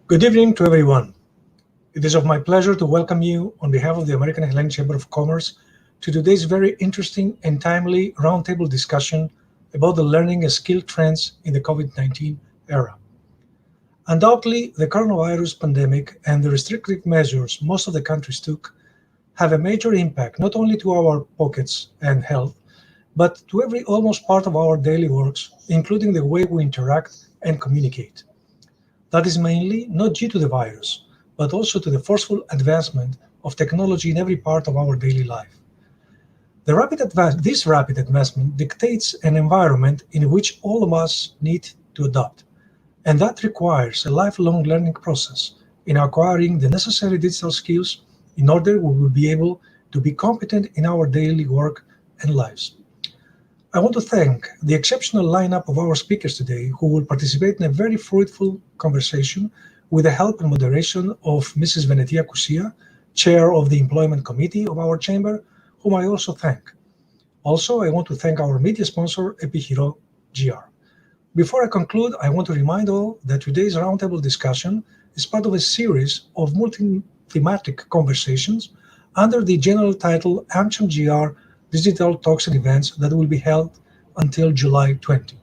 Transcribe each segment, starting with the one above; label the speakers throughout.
Speaker 1: Good evening to everyone. It is of my pleasure to welcome you on behalf of the American Hellenic Chamber of Commerce to today's very interesting and timely roundtable discussion about the learning and skill trends in the COVID-19 era. Undoubtedly, the coronavirus pandemic and the restrictive measures most of the countries took have a major impact not only to our pockets and health, but to every almost part of our daily works, including the way we interact and communicate. That is mainly not due to the virus, but also to the forceful advancement of technology in every part of our daily life. This rapid advancement dictates an environment in which all of us need to adapt, and that requires a lifelong learning process in acquiring the necessary digital skills in order we will be able to be competent in our daily work and lives. I want to thank the exceptional lineup of our speakers today who will participate in a very fruitful conversation with the help and moderation of Mrs. Venetia Kousia, Chair of the Employment Committee of our Chamber, whom I also thank. Also, I want to thank our media sponsor, Epihiro GR. Before I conclude, I want to remind all that today's roundtable discussion is part of a series of multi-thematic conversations under the general title AmCham GR Digital Talks and Events that will be held until July 20.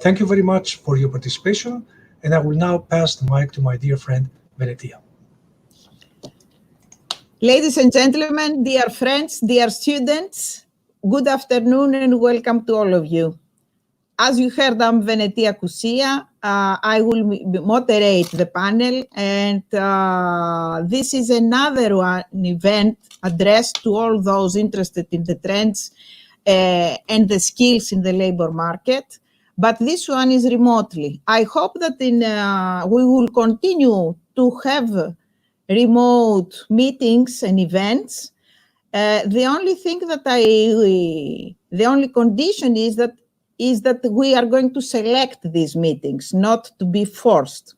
Speaker 1: Thank you very much for your participation, and I will now pass the mic to my dear friend, Venetia.
Speaker 2: Ladies and gentlemen, dear friends, dear students, good afternoon and welcome to all of you. As you heard, I'm Venetia Kousia. I will moderate the panel, and this is another event addressed to all those interested in the trends and the skills in the labor market. But this one is remotely. I hope that we will continue to have remote meetings and events. The only condition is that we are going to select these meetings, not to be forced.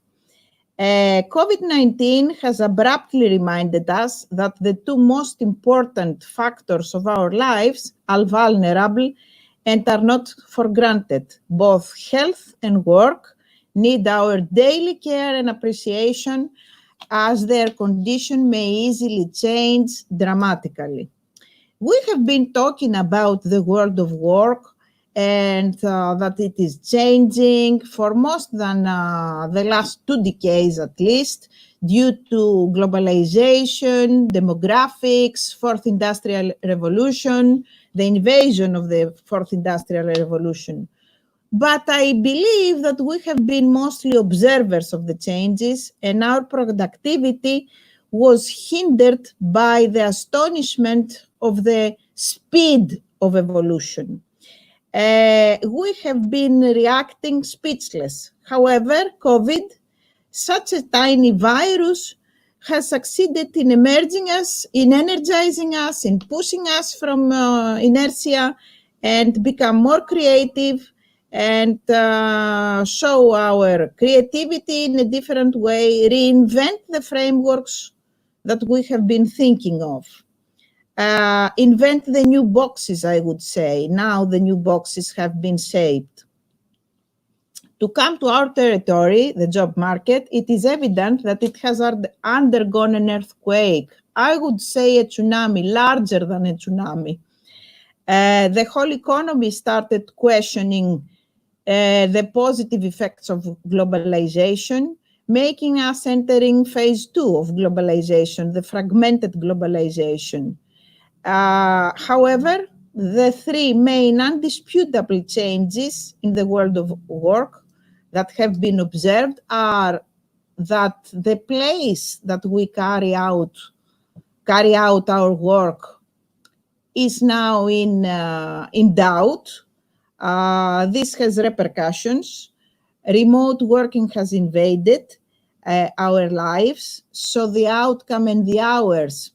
Speaker 2: COVID-19 has abruptly reminded us that the two most important factors of our lives are vulnerable and are not for granted. Both health and work need our daily care and appreciation, as their condition may easily change dramatically. We have been talking about the world of work and that it is changing for more than the last 2 decades at least, due to globalization, demographics, fourth industrial revolution, the invasion of the fourth industrial revolution. But I believe that we have been mostly observers of the changes, and our productivity was hindered by the astonishment of the speed of evolution. We have been reacting speechless. However, COVID, such a tiny virus, has succeeded in energizing us, in pushing us from inertia and become more creative and show our creativity in a different way, reinvent the frameworks that we have been thinking of. Invent the new boxes, I would say. Now the new boxes have been shaped. To come to our territory, the job market, it is evident that it has undergone an earthquake. I would say a tsunami, larger than a tsunami. The whole economy started questioning the positive effects of globalization, making us entering phase 2 of globalization, the fragmented globalization. However, the 3 main undisputable changes in the world of work that have been observed are that the place that we carry out our work is now in doubt. This has repercussions. Remote working has invaded our lives, so the outcome and the hours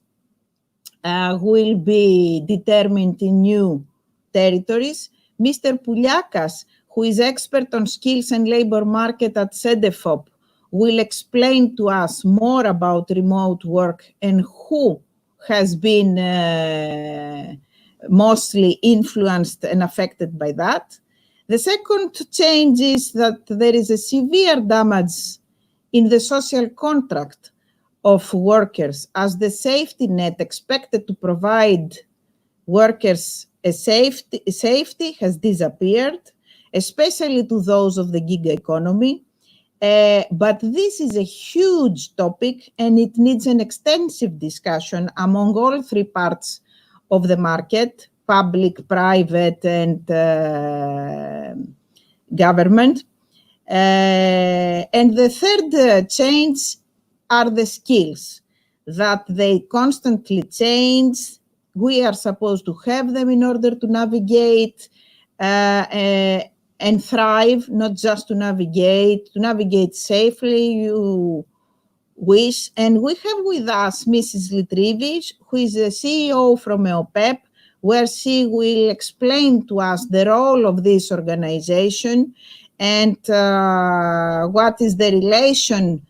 Speaker 2: will be determined in new territories. Mr. Pouliakas, who is expert on skills and labor market at CEDEFOP, will explain to us more about remote work and who has been mostly influenced and affected by that. The second change is that there is a severe damage in the social contract of workers, as the safety net expected to provide workers a safety has disappeared, especially to those of the gig economy. But this is a huge topic, and it needs an extensive discussion among all three parts of the market: public, private, and government. And the third change are the skills, that they constantly change. We are supposed to have them in order to navigate and thrive, not just to navigate safely, you wish. And we have with us Mrs. Lytrivi, who is the CEO from EOPEP, where she will explain to us the role of this organization and what is the relation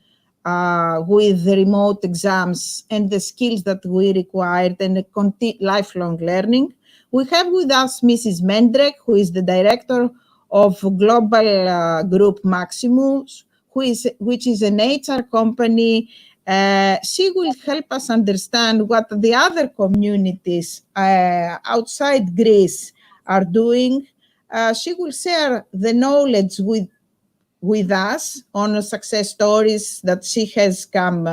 Speaker 2: with the remote exams and the skills that we required and the lifelong learning. We have with us Mrs. Mendrek, who is the director of Global Group Maximus, which is an HR company. She will help us understand what the other communities outside Greece are doing. She will share the knowledge with us on success stories that she has come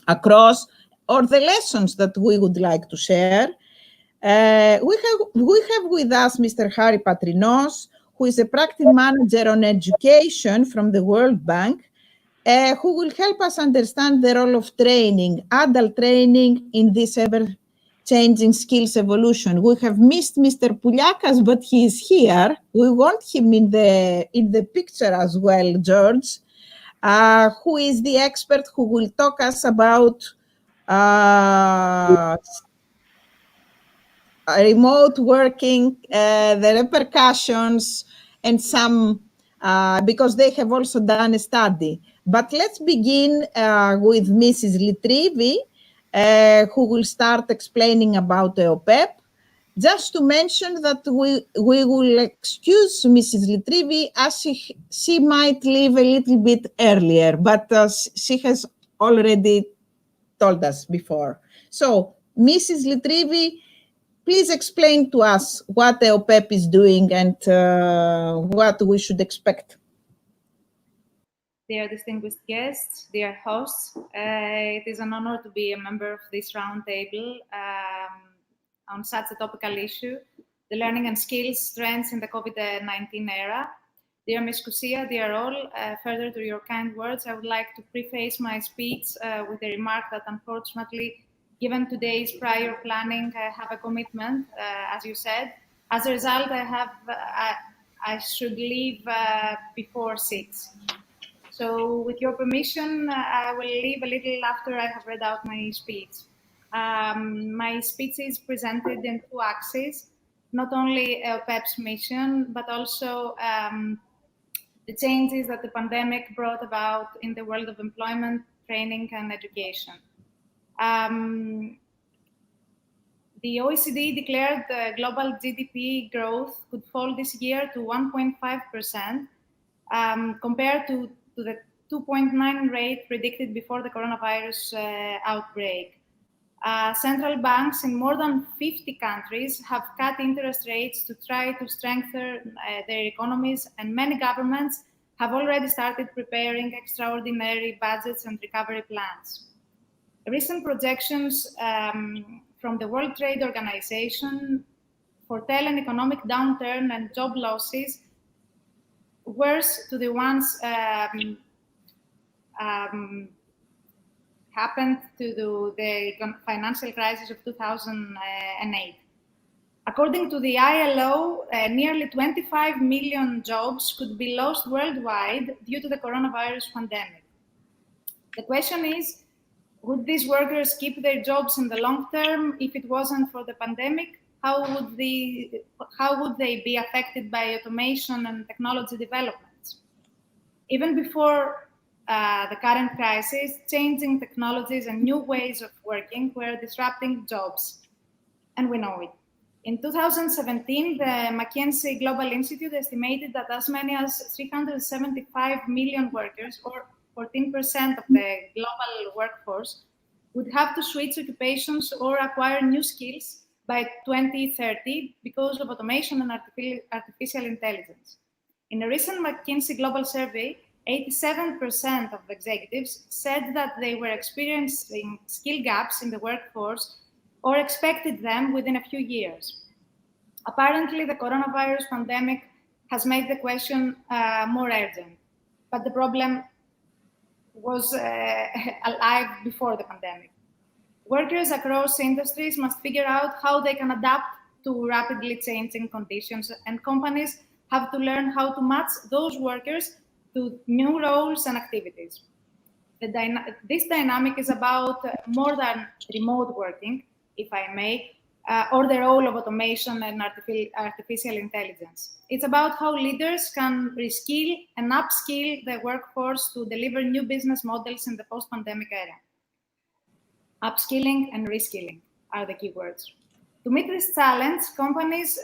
Speaker 2: across, or the lessons that we would like to share. We have with us Mr. Harry Patrinos, who is a practice manager on education from the World Bank, who will help us understand the role of training, adult training, in this ever-changing skills evolution. We have missed Mr. Pouliakas, but he is here. We want him in the picture as well, George, who is the expert who will talk us about remote working, the repercussions, and some, because they have also done a study. But let's begin with Mrs. Lytrivi, who will start explaining about EOPEP. Just to mention that we will excuse Mrs. Lytrivi, as she might leave a little bit earlier, but she has already told us before. So, Mrs. Lytrivi, please explain to us what EOPEP is doing and what we should expect.
Speaker 3: Dear distinguished guests, dear hosts, it is an honor to be a member of this roundtable on such a topical issue, the learning and skills trends in the COVID-19 era. Dear Ms. Kousia, dear all, further to your kind words, I would like to preface my speech with a remark that unfortunately, given today's prior planning, I have a commitment, as you said. As a result, I should leave before 6. So with your permission, I will leave a little after I have read out my speech. My speech is presented in 2 axes, not only EOPEP's mission, but also the changes that the pandemic brought about in the world of employment, training, and education. The OECD declared the global GDP growth could fall this year to 1.5%, compared to the 2.9 rate predicted before the coronavirus outbreak. Central banks in more than 50 countries have cut interest rates to try to strengthen their economies, and many governments have already started preparing extraordinary budgets and recovery plans. Recent projections from the World Trade Organization foretell an economic downturn and job losses worse to the ones happened to the financial crisis of 2008. According to the ILO, nearly 25 million jobs could be lost worldwide due to the coronavirus pandemic. The question is, would these workers keep their jobs in the long term if it wasn't for the pandemic? How would they be affected by automation and technology developments? Even before the current crisis, changing technologies and new ways of working were disrupting jobs, and we know it. In 2017, the McKinsey Global Institute estimated that as many as 375 million workers, or 14% of the global workforce, would have to switch occupations or acquire new skills by 2030 because of automation and artificial intelligence. In a recent McKinsey Global Survey, 87% of executives said that they were experiencing skill gaps in the workforce or expected them within a few years. Apparently, the coronavirus pandemic has made the question more urgent, but the problem was alive before the pandemic. Workers across industries must figure out how they can adapt to rapidly changing conditions, and companies have to learn how to match those workers to new roles and activities. This dynamic is about more than remote working, if I may, or the role of automation and artificial intelligence. It's about how leaders can reskill and upskill the workforce to deliver new business models in the post-pandemic era. Upskilling and reskilling are the key words. To meet this challenge, companies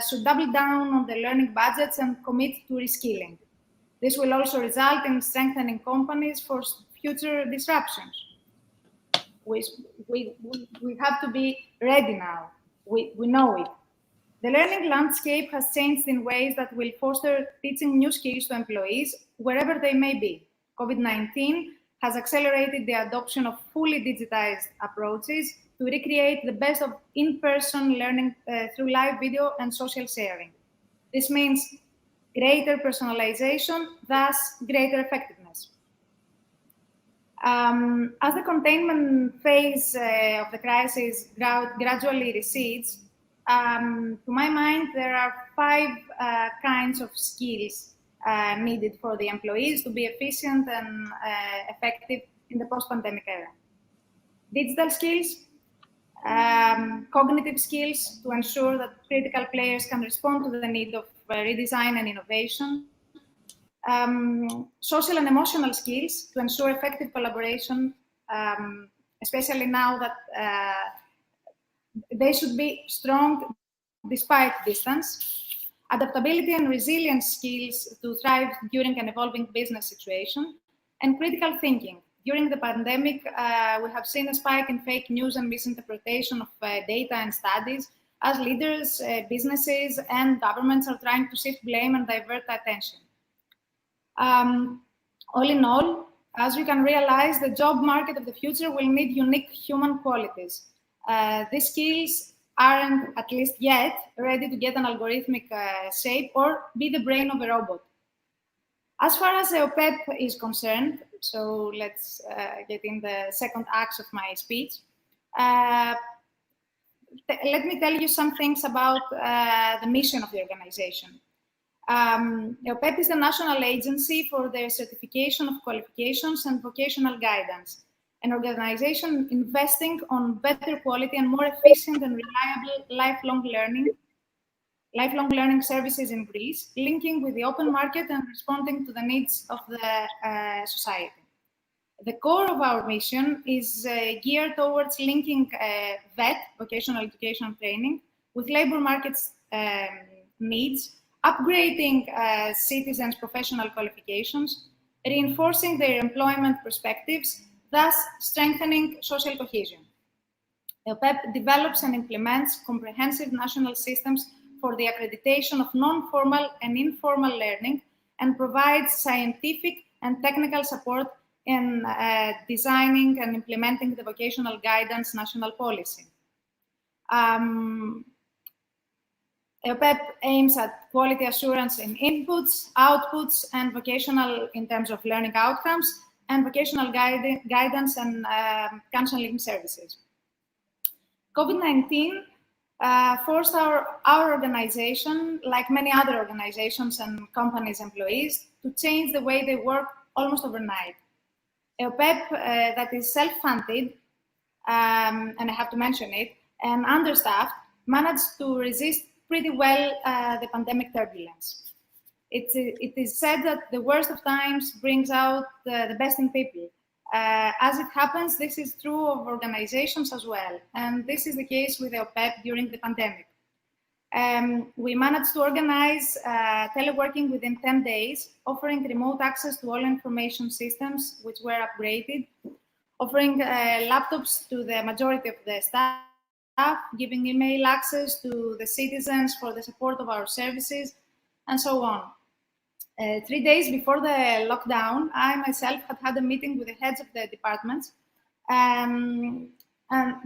Speaker 3: should double down on their learning budgets and commit to reskilling. This will also result in strengthening companies for future disruptions. We have to be ready now. We know it. The learning landscape has changed in ways that will foster teaching new skills to employees wherever they may be. COVID-19 has accelerated the adoption of fully digitized approaches to recreate the best of in-person learning through live video and social sharing. This means greater personalization, thus greater effectiveness. As the containment phase of the crisis gradually recedes, to my mind, there are 5 kinds of skills needed for the employees to be efficient and effective in the post-pandemic era. Digital skills, cognitive skills to ensure that critical players can respond to the need of redesign and innovation, social and emotional skills to ensure effective collaboration, especially now that they should be strong despite distance, adaptability and resilience skills to thrive during an evolving business situation, and critical thinking. During the pandemic, we have seen a spike in fake news and misinterpretation of data and studies as leaders, businesses, and governments are trying to shift blame and divert attention. All in all, as we can realize, the job market of the future will need unique human qualities. These skills aren't, at least yet, ready to get an algorithmic shape or be the brain of a robot. As far as EOPEP is concerned, so let's get in the second act of my speech. Let me tell you some things about the mission of the organization. EOPEP is the national agency for the certification of qualifications and vocational guidance, an organization investing on better quality and more efficient and reliable lifelong learning services in Greece, linking with the open market and responding to the needs of the society. The core of our mission is geared towards linking VET, vocational education training, with labor markets needs, upgrading citizens' professional qualifications, reinforcing their employment perspectives, thus strengthening social cohesion. EOPEP develops and implements comprehensive national systems for the accreditation of non-formal and informal learning and provides scientific and technical support in designing and implementing the vocational guidance national policy. EOPEP aims at quality assurance in inputs, outputs, and vocational in terms of learning outcomes, and vocational guidance and counseling services. COVID-19 forced our organization, like many other organizations and companies' employees, to change the way they work almost overnight. EOPEP, that is self-funded, and I have to mention it, and understaffed, managed to resist pretty well the pandemic turbulence. It is said that the worst of times brings out the best in people. As it happens, this is true of organizations as well, and this is the case with EOPEP during the pandemic. We managed to organize teleworking within 10 days, offering remote access to all information systems, which were upgraded, offering laptops to the majority of the staff, giving email access to the citizens for the support of our services, and so on. 3 days before the lockdown, I myself had a meeting with the heads of the departments, and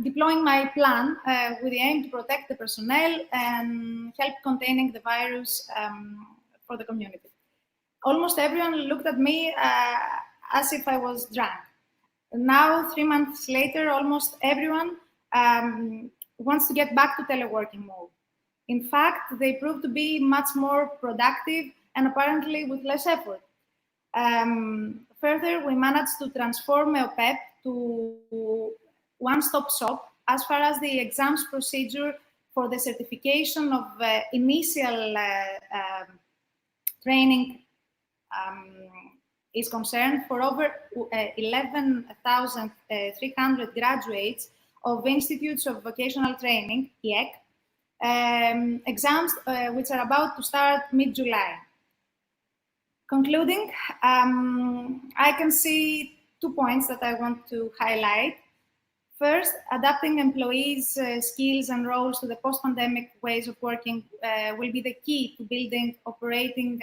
Speaker 3: deploying my plan with the aim to protect the personnel and help containing the virus for the community. Almost everyone looked at me as if I was drunk. Now, 3 months later, almost everyone wants to get back to teleworking mode. In fact, they prove to be much more productive and apparently with less effort. Further, we managed to transform EOPEP to one-stop shop as far as the exams procedure for the certification of initial training is concerned. For over 11,300 graduates of Institutes of Vocational Training, IEC, exams which are about to start mid-July. Concluding, I can see 2 points that I want to highlight. First, adapting employees' skills and roles to the post-pandemic ways of working will be the key to building operating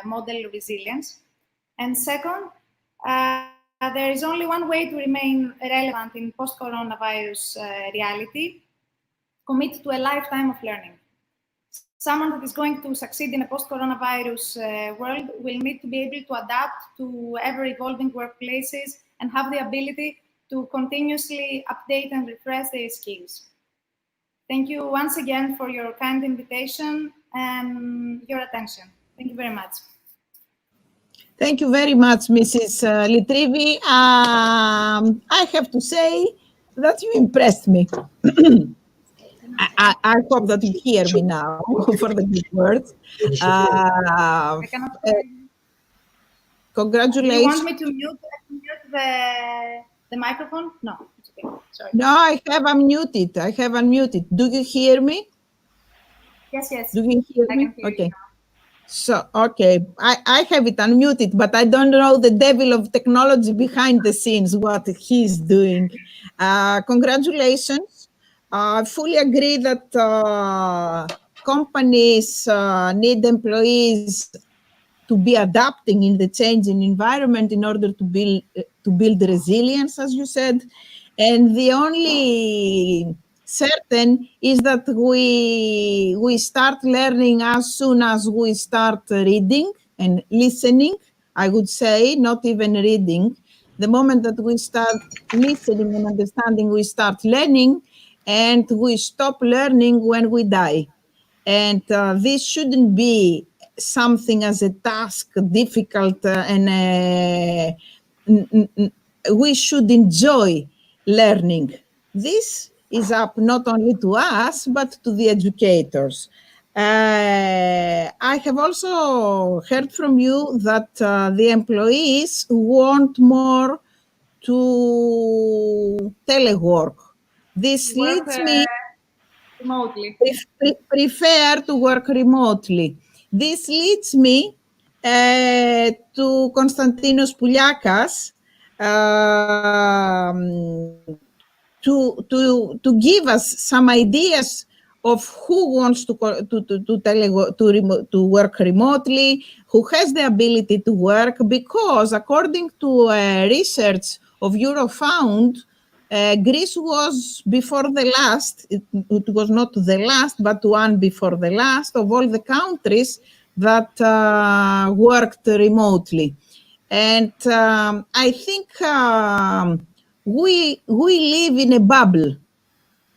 Speaker 3: model resilience. And second, there is only one way to remain relevant in post-coronavirus reality: commit to a lifetime of learning. Someone that is going to succeed in a post-coronavirus world will need to be able to adapt to ever-evolving workplaces and have the ability to continuously update and refresh their skills. Thank you once again for your kind invitation and your attention. Thank you very much.
Speaker 2: Thank you very much, Mrs. Lytrivi. I have to say that you impressed me. I hope that you hear me now for the good words. Congratulations.
Speaker 3: You want me to mute the microphone? No, it's okay. Sorry.
Speaker 2: No, I have unmuted. Do you hear me?
Speaker 3: Yes, yes.
Speaker 2: Do you hear me?
Speaker 3: I can hear
Speaker 2: okay.
Speaker 3: You now.
Speaker 2: So, okay, I have it unmuted, but I don't know the devil of technology behind the scenes, what he's doing. Congratulations. I fully agree that companies need employees to be adapting in the changing environment in order to build resilience, as you said. And the only certain is that we start learning as soon as we start reading and listening, I would say, not even reading. The moment that we start listening and understanding, we start learning, and we stop learning when we die. And this shouldn't be something as a task difficult, and we should enjoy learning. This is up not only to us, but to the educators. I have also heard from you that the employees want more to telework. This leads me
Speaker 3: remotely.
Speaker 2: Prefer to work remotely. This leads me to Konstantinos Pouliakas to give us some ideas of who wants to work remotely, who has the ability to work, because according to research of Eurofound, Greece was before the last, it was not the last, but one before the last of all the countries that worked remotely. And I think we live in a bubble.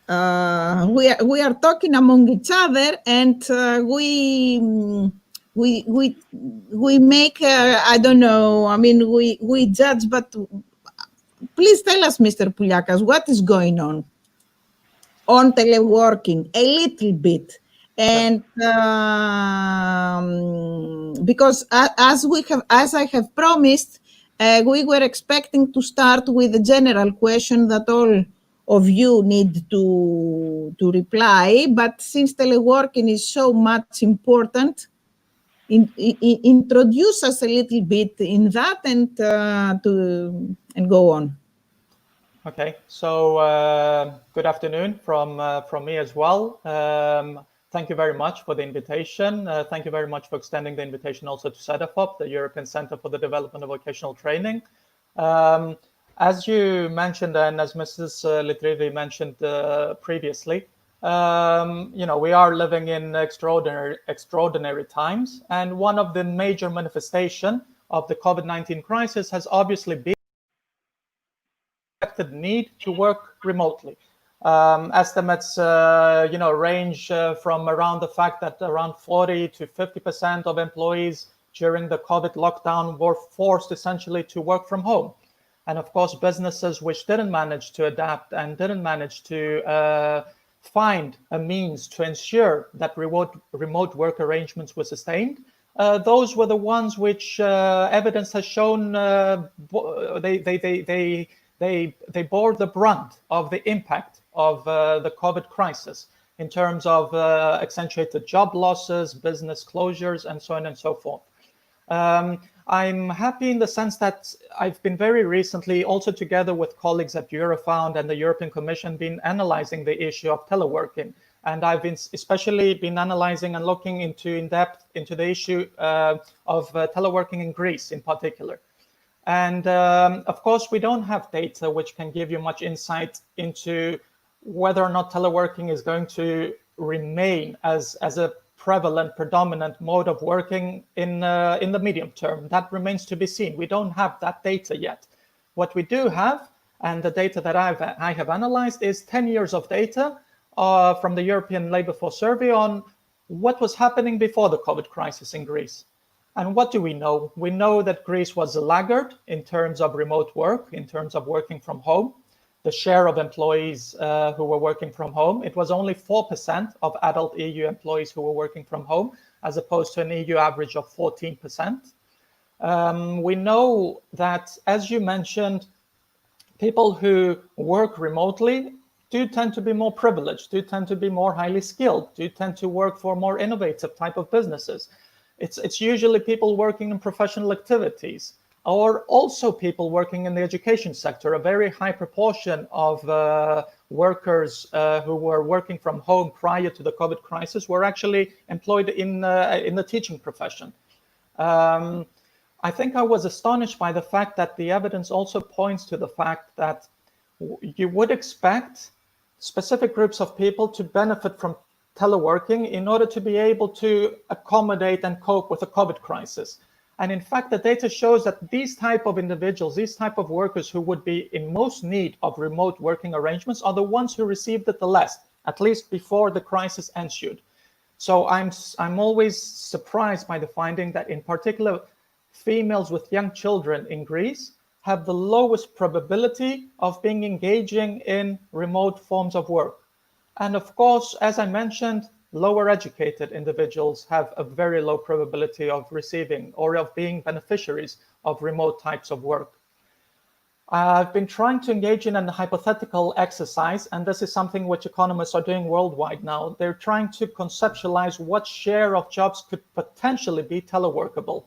Speaker 2: We are talking among each other, and we make I don't know. I mean, we judge, but please tell us, Mr. Pouliakas, what is going on teleworking a little bit, and because as I have promised, we were expecting to start with a general question that of you need to reply, but since teleworking is so much important, introduce us a little bit in that and go on.
Speaker 4: Okay, so good afternoon from me as well. Thank you very much for the invitation. Thank you very much for extending the invitation also to CEDEFOP, the European Center for the Development of Vocational Training. As you mentioned, and as Mrs. Lytrivi mentioned previously, we are living in extraordinary times, and one of the major manifestations of the COVID-19 crisis has obviously been the need to work remotely. Estimates, range from around the fact that around 40 to 50% of employees during the COVID lockdown were forced essentially to work from home. And of course, businesses which didn't manage to adapt and didn't manage to find a means to ensure that remote work arrangements were sustained, those were the ones which evidence has shown they bore the brunt of the impact of the COVID crisis in terms of accentuated job losses, business closures, and so on and so forth. I'm happy in the sense that I've been very recently, also together with colleagues at Eurofound and the European Commission, been analyzing the issue of teleworking. And I've especially been analyzing and looking in depth into the issue of teleworking in Greece in particular. And of course, we don't have data which can give you much insight into whether or not teleworking is going to remain as a prevalent, predominant mode of working in the medium term. That remains to be seen. We don't have that data yet. What we do have, and the data that I have analyzed, is 10 years of data from the European Labour Force Survey on what was happening before the COVID crisis in Greece. And what do we know? We know that Greece was a laggard in terms of remote work, in terms of working from home. The share of employees who were working from home, it was only 4% of adult EU employees who were working from home, as opposed to an EU average of 14%. We know that, as you mentioned, people who work remotely do tend to be more privileged, do tend to be more highly skilled, do tend to work for more innovative type of businesses. It's usually people working in professional activities, or also people working in the education sector. A very high proportion of workers who were working from home prior to the COVID crisis were actually employed in the teaching profession. I think I was astonished by the fact that the evidence also points to the fact that you would expect specific groups of people to benefit from teleworking in order to be able to accommodate and cope with the COVID crisis. And in fact, the data shows that these type of individuals, these type of workers who would be in most need of remote working arrangements are the ones who received it the least, at least before the crisis ensued. So I'm always surprised by the finding that in particular, females with young children in Greece have the lowest probability of being engaging in remote forms of work. And of course, as I mentioned, lower educated individuals have a very low probability of receiving or of being beneficiaries of remote types of work. I've been trying to engage in a hypothetical exercise, and this is something which economists are doing worldwide now. They're trying to conceptualize what share of jobs could potentially be teleworkable.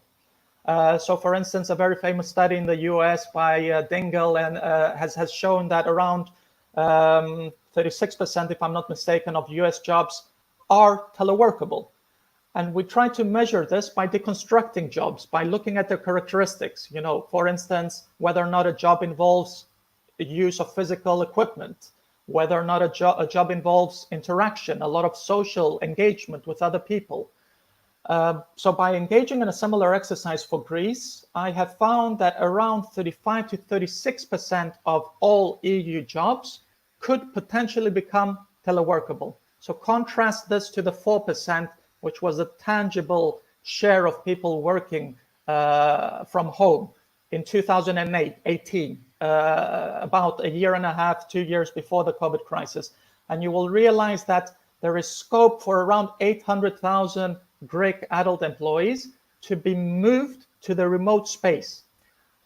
Speaker 4: So for instance, a very famous study in the US by Dingle and has shown that around 36%, if I'm not mistaken, of US jobs are teleworkable. And we try to measure this by deconstructing jobs, by looking at their characteristics. You know, for instance, whether or not a job involves the use of physical equipment, whether or not a job involves interaction, a lot of social engagement with other people. So by engaging in a similar exercise for Greece, I have found that around 35 to 36% of all EU jobs could potentially become teleworkable. So contrast this to the 4%, which was a tangible share of people working from home in 2018, about a year and a half, 2 years before the COVID crisis. And you will realize that there is scope for around 800,000 Greek adult employees to be moved to the remote space.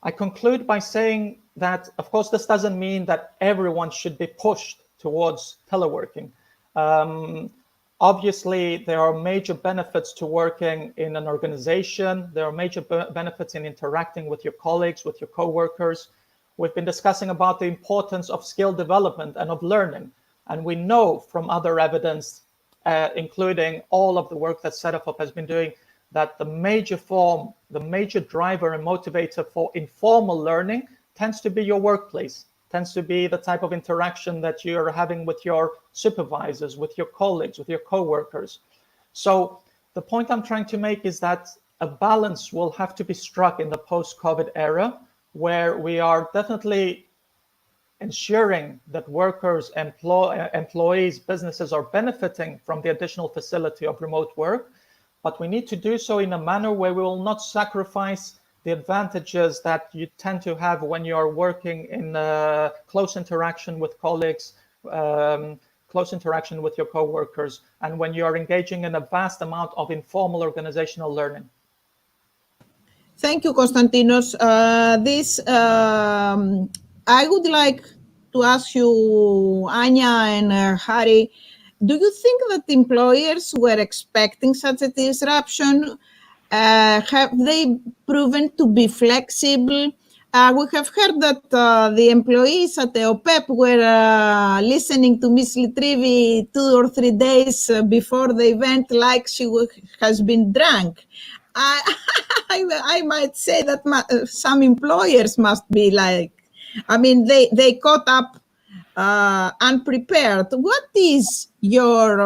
Speaker 4: I conclude by saying that, of course, this doesn't mean that everyone should be pushed towards teleworking. Obviously, there are major benefits to working in an organization. There are major benefits in interacting with your colleagues, with your coworkers. We've been discussing about the importance of skill development and of learning. And we know from other evidence, including all of the work that Sedefop has been doing, that the major driver and motivator for informal learning tends to be your workplace, tends to be the type of interaction that you're having with your supervisors, with your colleagues, with your coworkers. So the point I'm trying to make is that a balance will have to be struck in the post-COVID era, where we are definitely ensuring that workers, employees, businesses are benefiting from the additional facility of remote work, but we need to do so in a manner where we will not sacrifice the advantages that you tend to have when you are working in close interaction with colleagues, close interaction with your co-workers, and when you are engaging in a vast amount of informal organizational learning.
Speaker 2: Thank you, Konstantinos. I would like to ask you, Ania and Harry, do you think that employers were expecting such a disruption? Have they proven to be flexible? We have heard that the employees at the OPEP were listening to Miss Lytrivi 2 or 3 days before the event like she has been drunk. I might say that some employers must be like, I mean, they caught up unprepared. What is your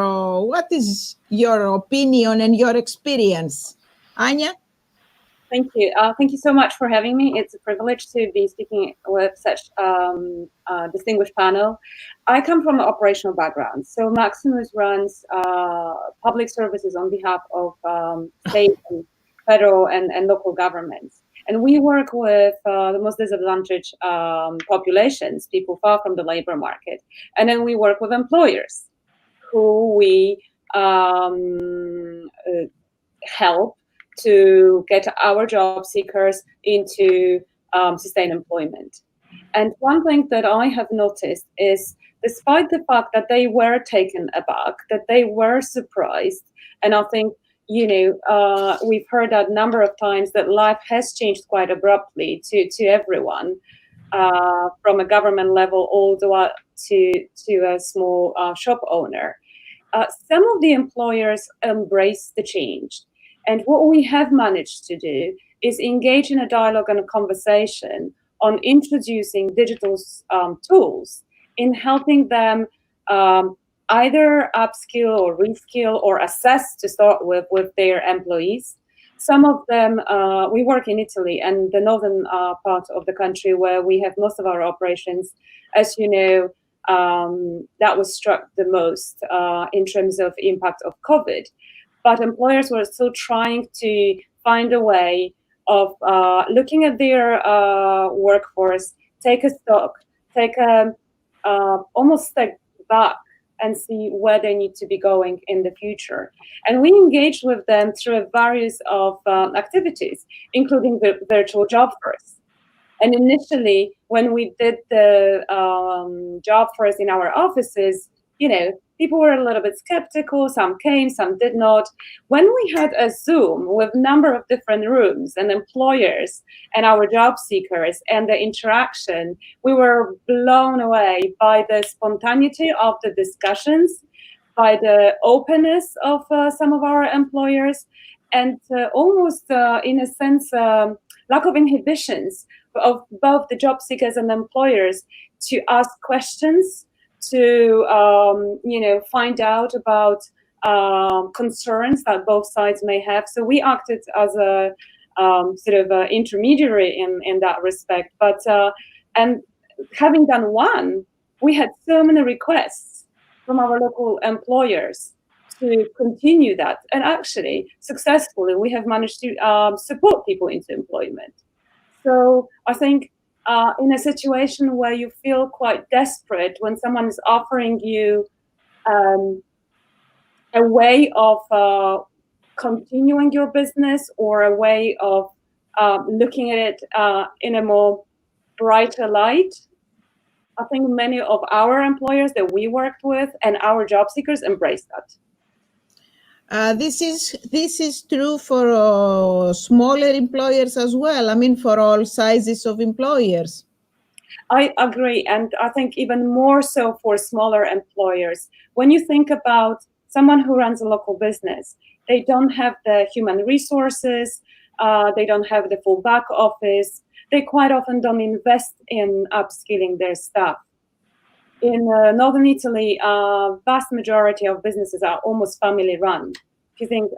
Speaker 2: opinion and your experience, Ania?
Speaker 5: Thank you. Thank you so much for having me. It's a privilege to be speaking with such a distinguished panel. I come from an operational background. So Maximus runs public services on behalf of state and federal and local governments. And we work with the most disadvantaged populations, people far from the labor market. And then we work with employers who we help to get our job seekers into sustained employment. And one thing that I have noticed is, despite the fact that they were taken aback, that they were surprised, and I think, we've heard that a number of times, that life has changed quite abruptly to everyone, from a government level all the way to a small shop owner. Some of the employers embrace the change. And what we have managed to do is engage in a dialogue and a conversation on introducing digital tools in helping them either upskill or reskill or assess to start with their employees. Some of them, we work in Italy and the northern part of the country where we have most of our operations. As you know, that was struck the most in terms of impact of COVID. But employers were still trying to find a way of looking at their workforce, take a stock, take a almost step back and see where they need to be going in the future. And we engaged with them through various of activities, including the virtual job fairs. And initially, when we did the job fairs in our offices, people were a little bit skeptical. Some came, some did not. When we had a Zoom with a number of different rooms and employers and our job seekers and the interaction, we were blown away by the spontaneity of the discussions, by the openness of some of our employers, and almost, in a sense, lack of inhibitions of both the job seekers and employers to ask questions, to find out about concerns that both sides may have. So we acted as a sort of intermediary in that respect. But and having done one, we had so many requests from our local employers to continue that. And actually, successfully, we have managed to support people into employment. So I think in a situation where you feel quite desperate, when someone is offering you a way of continuing your business or a way of looking at it in a more brighter light. I think many of our employers that we worked with and our job seekers embrace that.
Speaker 2: This is true for smaller employers as well. I mean, for all sizes of employers.
Speaker 5: I agree, and I think even more so for smaller employers. When you think about someone who runs a local business, they don't have the human resources, they don't have the full back office, they quite often don't invest in upskilling their staff. In northern Italy, vast majority of businesses are almost family run. If you think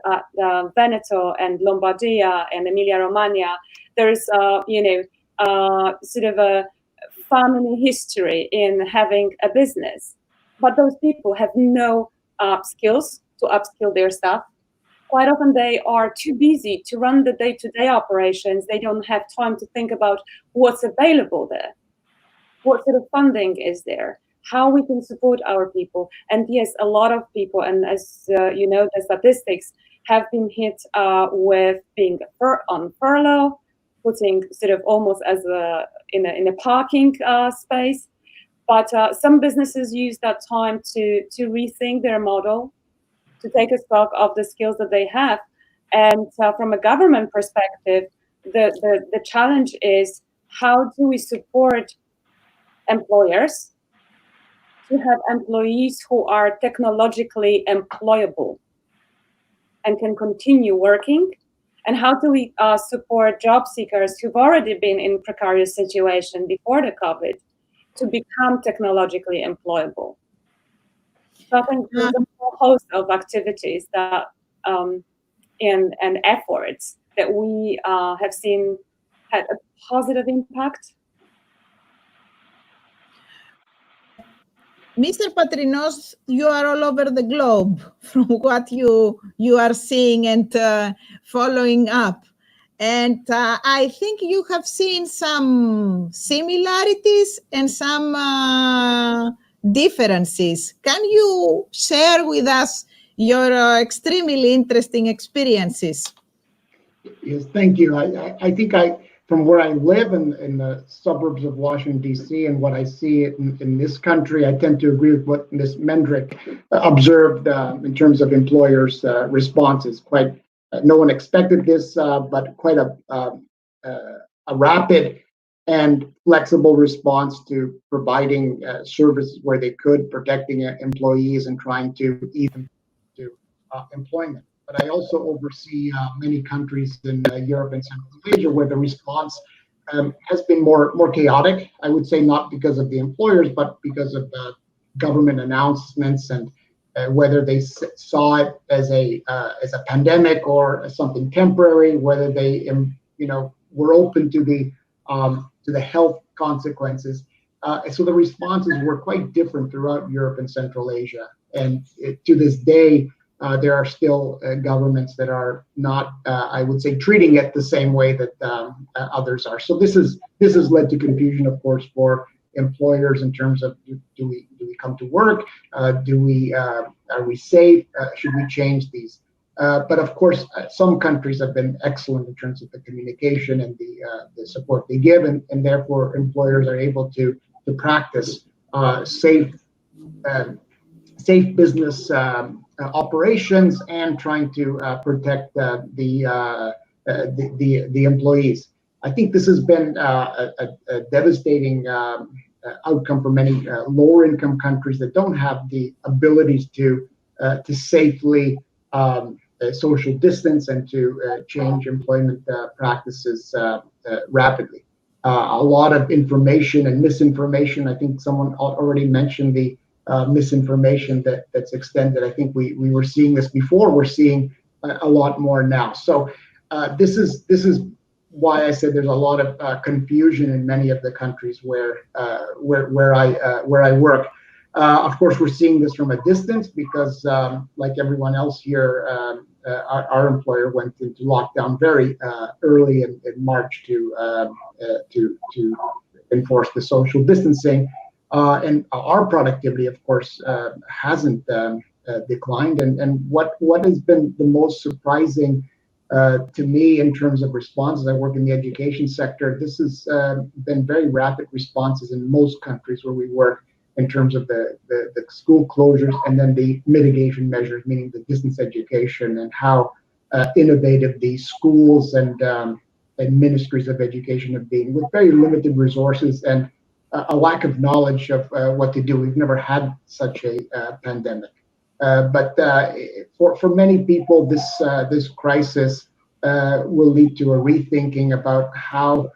Speaker 5: Veneto and Lombardia and Emilia-Romagna, there's sort of a family history in having a business, but those people have no skills to upskill their staff. Quite often they are too busy to run the day-to-day operations. They don't have time to think about what's available there, what sort of funding is there, how we can support our people. And yes, a lot of people, and as you know, the statistics have been hit with being on furlough, putting sort of almost as in a parking space. But some businesses use that time to rethink their model, to take a stock of the skills that they have. And from a government perspective, the challenge is, how do we support employers to have employees who are technologically employable and can continue working? And how do we support job seekers who've already been in precarious situation before the COVID to become technologically employable? So I think there's a whole host of activities that and efforts that we have seen had a positive impact.
Speaker 2: Mr. Patrinos, you are all over the globe from what you are seeing and following up. And I think you have seen some similarities and some differences. Can you share with us your extremely interesting experiences?
Speaker 6: Yes, thank you. I think from where I live in the suburbs of Washington, D.C., and what I see in this country, I tend to agree with what Ms. Mendrek observed in terms of employers' responses. No one expected this, but quite a rapid and flexible response to providing services where they could, protecting employees and trying to ease them to employment. But I also oversee many countries in Europe and Central Asia where the response has been more chaotic. I would say not because of the employers, but because of government announcements and whether they saw it as a pandemic or as something temporary, whether they were open to the health consequences. So the responses were quite different throughout Europe and Central Asia, and to this day. There are still governments that are not, I would say, treating it the same way that others are. So this has led to confusion, of course, for employers in terms of do we come to work? Are we safe? Should we change these? But of course, some countries have been excellent in terms of the communication and the support they give, and therefore employers are able to practice safe business operations and trying to protect the employees. I think this has been a devastating outcome for many lower income countries that don't have the abilities to safely social distance and to change employment practices rapidly. A lot of information and misinformation. I think someone already mentioned the misinformation that's extended. I think we were seeing this before. We're seeing a lot more now. So this is why I said there's a lot of confusion in many of the countries where I work. Of course, we're seeing this from a distance because, like everyone else here, our employer went into lockdown very early in March to enforce the social distancing. And our productivity, of course, hasn't declined. And what has been the most surprising To me, in terms of responses, I work in the education sector. This has been very rapid responses in most countries where we work in terms of the school closures and then the mitigation measures, meaning the distance education and how innovative these schools and ministries of education have been with very limited resources and a lack of knowledge of what to do. We've never had such a pandemic. But for many people, this crisis will lead to a rethinking about how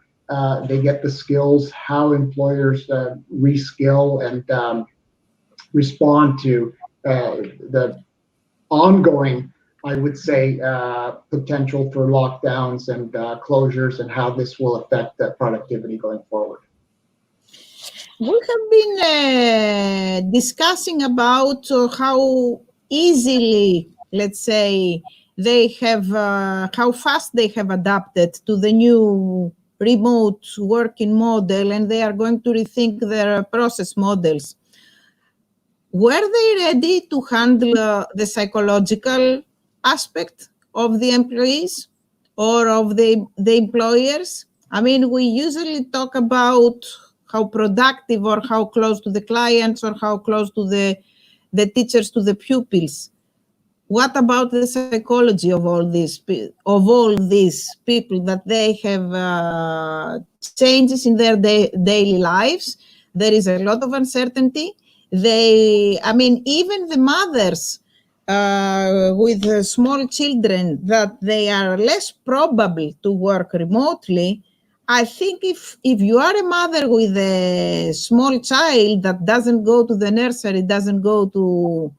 Speaker 6: they get the skills, how employers reskill and respond to the ongoing, I would say, potential for lockdowns and closures, and how this will affect productivity going forward.
Speaker 2: We have been discussing about how easily, let's say, they have, how fast they have adapted to the new remote working model, and they are going to rethink their process models. Were they ready to handle the psychological aspect of the employees or of the employers? I mean, we usually talk about how productive or how close to the clients or how close to the teachers to the pupils. What about the psychology of all these people, that they have changes in their daily lives? There is a lot of uncertainty. I mean, even the mothers with small children, that they are less probable to work remotely. I think if you are a mother with a small child that doesn't go to the nursery, doesn't go to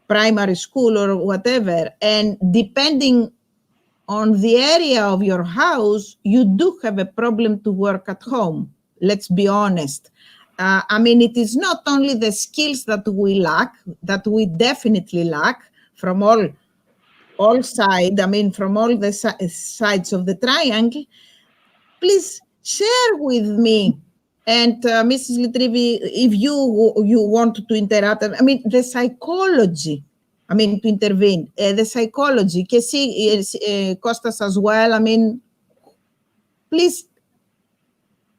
Speaker 2: primary school or whatever, and depending on the area of your house, you do have a problem to work at home. Let's be honest. I mean, it is not only the skills that we lack, that we definitely lack from all sides, I mean, from all the sides of the triangle. Please share with me, and Mrs. Lytrivi, if you want to interrupt, I mean, the psychology, I mean, to intervene, the psychology, Kostas as well, I mean, please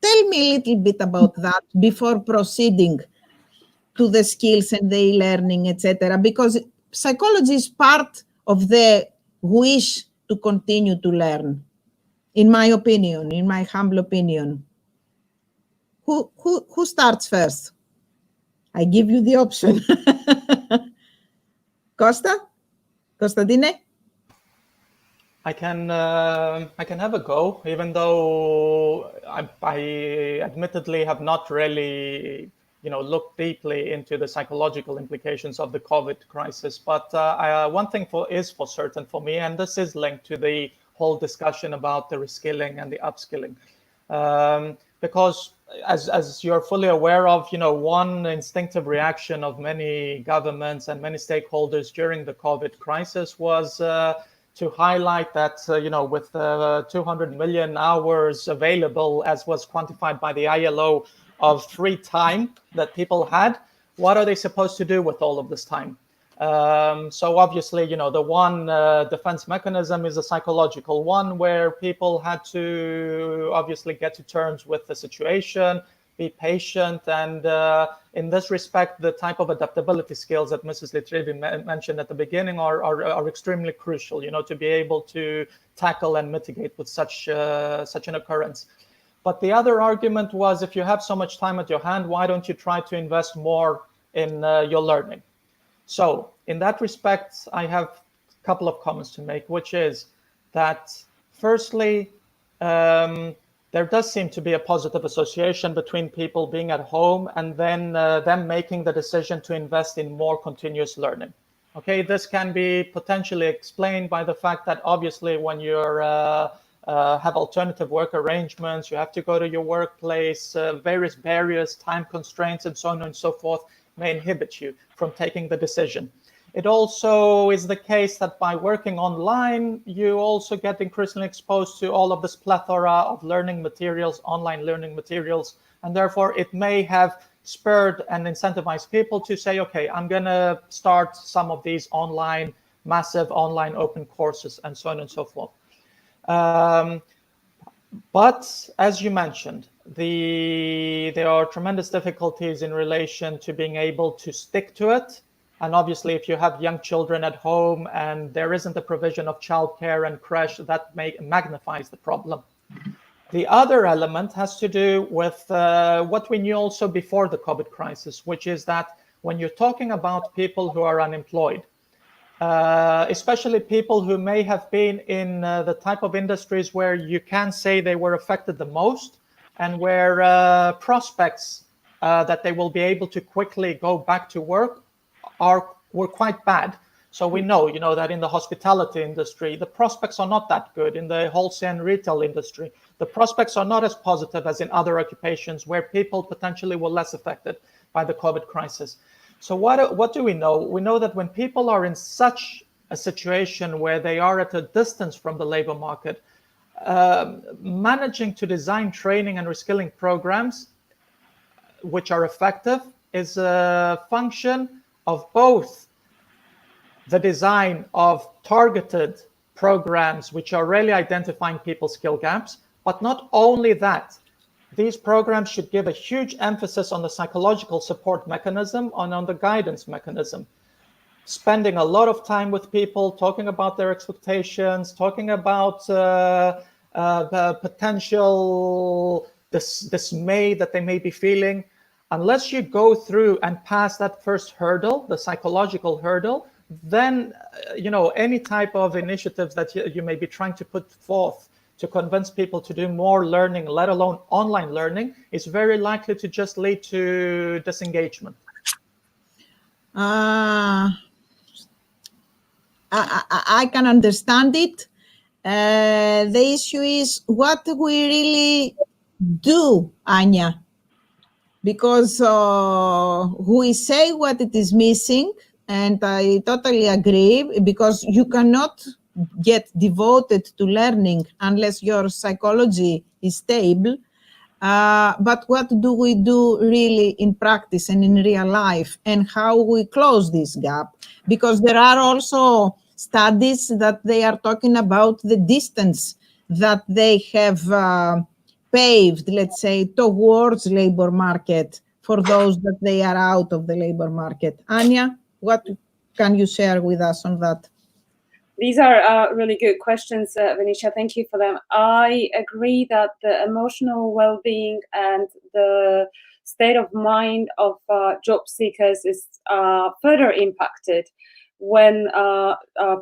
Speaker 2: tell me a little bit about that before proceeding to the skills and the e-learning, etc., because psychology is part of the wish to continue to learn. In my opinion, in my humble opinion. Who starts first? I give you the option. Konstantine?
Speaker 4: I can have a go, even though I admittedly have not really looked deeply into the psychological implications of the COVID crisis. But one thing is for certain for me, and this is linked to the whole discussion about the reskilling and the upskilling, because as you're fully aware of, one instinctive reaction of many governments and many stakeholders during the COVID crisis was to highlight that, with 200 million hours available, as was quantified by the ILO, of free time that people had, what are they supposed to do with all of this time? So obviously, the one defense mechanism is a psychological one, where people had to obviously get to terms with the situation, be patient, and in this respect, the type of adaptability skills that Mrs. Lytrivi mentioned at the beginning are extremely crucial, to be able to tackle and mitigate with such an occurrence. But the other argument was, if you have so much time at your hand, why don't you try to invest more in your learning? So in that respect, I have a couple of comments to make, which is that firstly, there does seem to be a positive association between people being at home and then them making the decision to invest in more continuous learning. Okay, this can be potentially explained by the fact that obviously when you're have alternative work arrangements, you have to go to your workplace, various barriers, time constraints, and so on and so forth may inhibit you from taking the decision. It also is the case that by working online, you also get increasingly exposed to all of this plethora of learning materials, online learning materials, and therefore it may have spurred and incentivized people to say, okay, I'm going to start some of these online massive online open courses, and so on and so forth. But as you mentioned, there are tremendous difficulties in relation to being able to stick to it. And obviously, if you have young children at home and there isn't a provision of childcare and creche, that magnifies the problem. The other element has to do with what we knew also before the COVID crisis, which is that when you're talking about people who are unemployed, especially people who may have been in the type of industries where you can say they were affected the most, and where prospects that they will be able to quickly go back to work were quite bad. So we know, that in the hospitality industry, the prospects are not that good. In the wholesale and retail industry, the prospects are not as positive as in other occupations where people potentially were less affected by the COVID crisis. So what do we know? We know that when people are in such a situation where they are at a distance from the labor market, managing to design training and reskilling programs which are effective is a function of both the design of targeted programs which are really identifying people's skill gaps, but not only that. These programs should give a huge emphasis on the psychological support mechanism and on the guidance mechanism. Spending a lot of time with people, talking about their expectations, talking about the potential dismay that they may be feeling. Unless you go through and pass that first hurdle, the psychological hurdle, then any type of initiatives that you may be trying to put forth to convince people to do more learning, let alone online learning, is very likely to just lead to disengagement.
Speaker 2: I can understand it. The issue is what we really do, Ania, because we say what it is missing, and I totally agree, because you cannot get devoted to learning unless your psychology is stable. But what do we do really in practice and in real life, and how we close this gap? Because there are also studies that they are talking about the distance that they have paved, let's say, towards labor market for those that they are out of the labor market. Ania, what can you share with us on that?
Speaker 5: These are really good questions, Venetia. Thank you for them. I agree that the emotional well-being and the state of mind of job seekers is further impacted when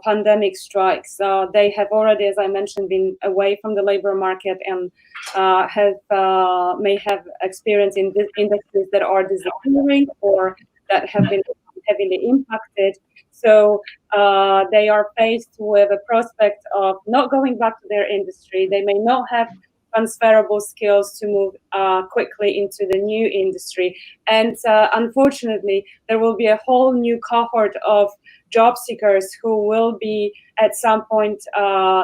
Speaker 5: pandemic strikes. They have already, as I mentioned, been away from the labor market and may have experience in industries that are disappearing or that have been heavily impacted. So they are faced with a prospect of not going back to their industry. They may not have transferable skills to move quickly into the new industry. And unfortunately, there will be a whole new cohort of job seekers who will be at some point